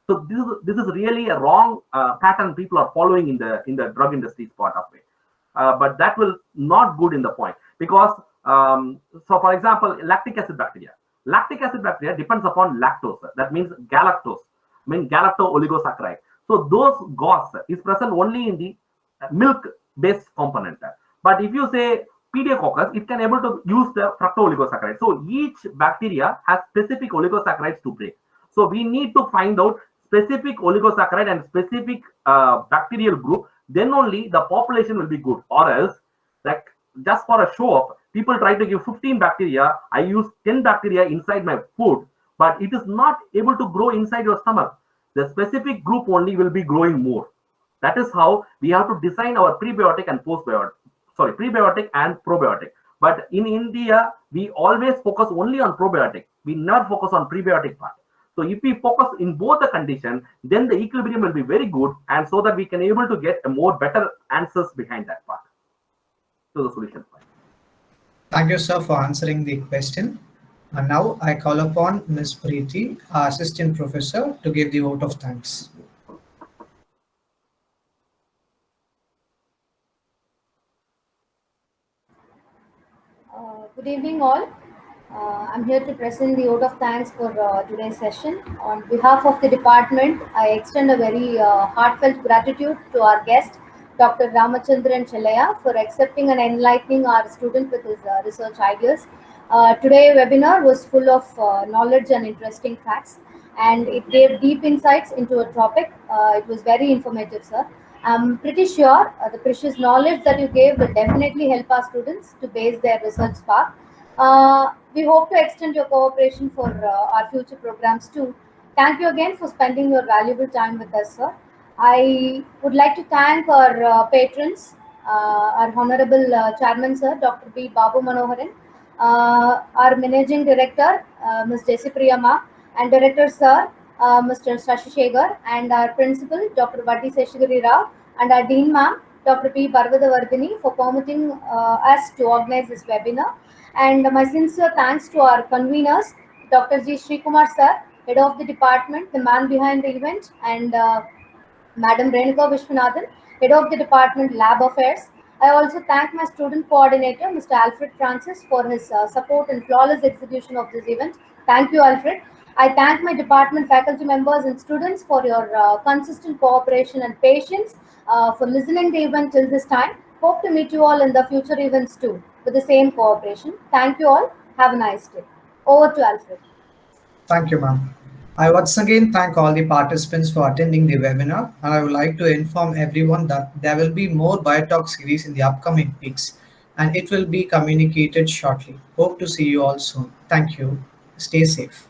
So this is really a wrong pattern people are following in the drug industry's part of it. But that will not good in the point because so for example, lactic acid bacteria. Lactic acid bacteria depends upon lactose. That means galactose, galacto-oligosaccharide. So those GOS is present only in the milk-based component. But if you say pediococcus, it can able to use the fructo-oligosaccharide. So each bacteria has specific oligosaccharides to break. So we need to find out specific oligosaccharide and specific bacterial group. Then only the population will be good. Or else, like just for a show off, people try to give 15 bacteria. I use 10 bacteria inside my food, but it is not able to grow inside your stomach. The specific group only will be growing more. That is how we have to design our prebiotic and postbiotic. Sorry, prebiotic and probiotic. But in India, we always focus only on probiotic. We never focus on prebiotic part. So if we focus in both the condition, then the equilibrium will be very good, and so that we can able to get a more better answers behind that part to the solution part. Thank you, sir, for answering the question. And now I call upon Ms. Preeti, our assistant professor, to give the vote of thanks. Good evening, all. I'm here to present the vote of thanks for today's session. On behalf of the department, I extend a very heartfelt gratitude to our guest, Dr. Ramachandran Chellaya, for accepting and enlightening our students with his research ideas. Today's webinar was full of knowledge and interesting facts, and it gave deep insights into a topic. It was very informative, sir. I'm pretty sure the precious knowledge that you gave will definitely help our students to base their research path. We hope to extend your cooperation for our future programs too. Thank you again for spending your valuable time with us, sir. I would like to thank our patrons, our Honorable Chairman, sir, Dr. B. Babu Manoharan, our Managing Director, Ms. Jesipriya Ma, and Director, sir, Mr. Shashi Shekhar, and our Principal, Dr. Vati Seshagiri Rao, and our Dean Ma'am, Dr. P. Parvatavardhini, for permitting us to organize this webinar. And my sincere thanks to our conveners, Dr. G. Srikumar sir, head of the department, the man behind the event, and Madam Renuka Vishwanathan, head of the department, Lab Affairs. I also thank my student coordinator, Mr. Alfred Francis, for his support and flawless execution of this event. Thank you, Alfred. I thank my department faculty members and students for your consistent cooperation and patience for listening the event till this time. Hope to meet you all in the future events too with the same cooperation. Thank you all. Have a nice day. Over to Alfred. Thank you, ma'am. I once again thank all the participants for attending the webinar, and I would like to inform everyone that there will be more BioTalk series in the upcoming weeks, and it will be communicated shortly. Hope to see you all soon. Thank you. Stay safe.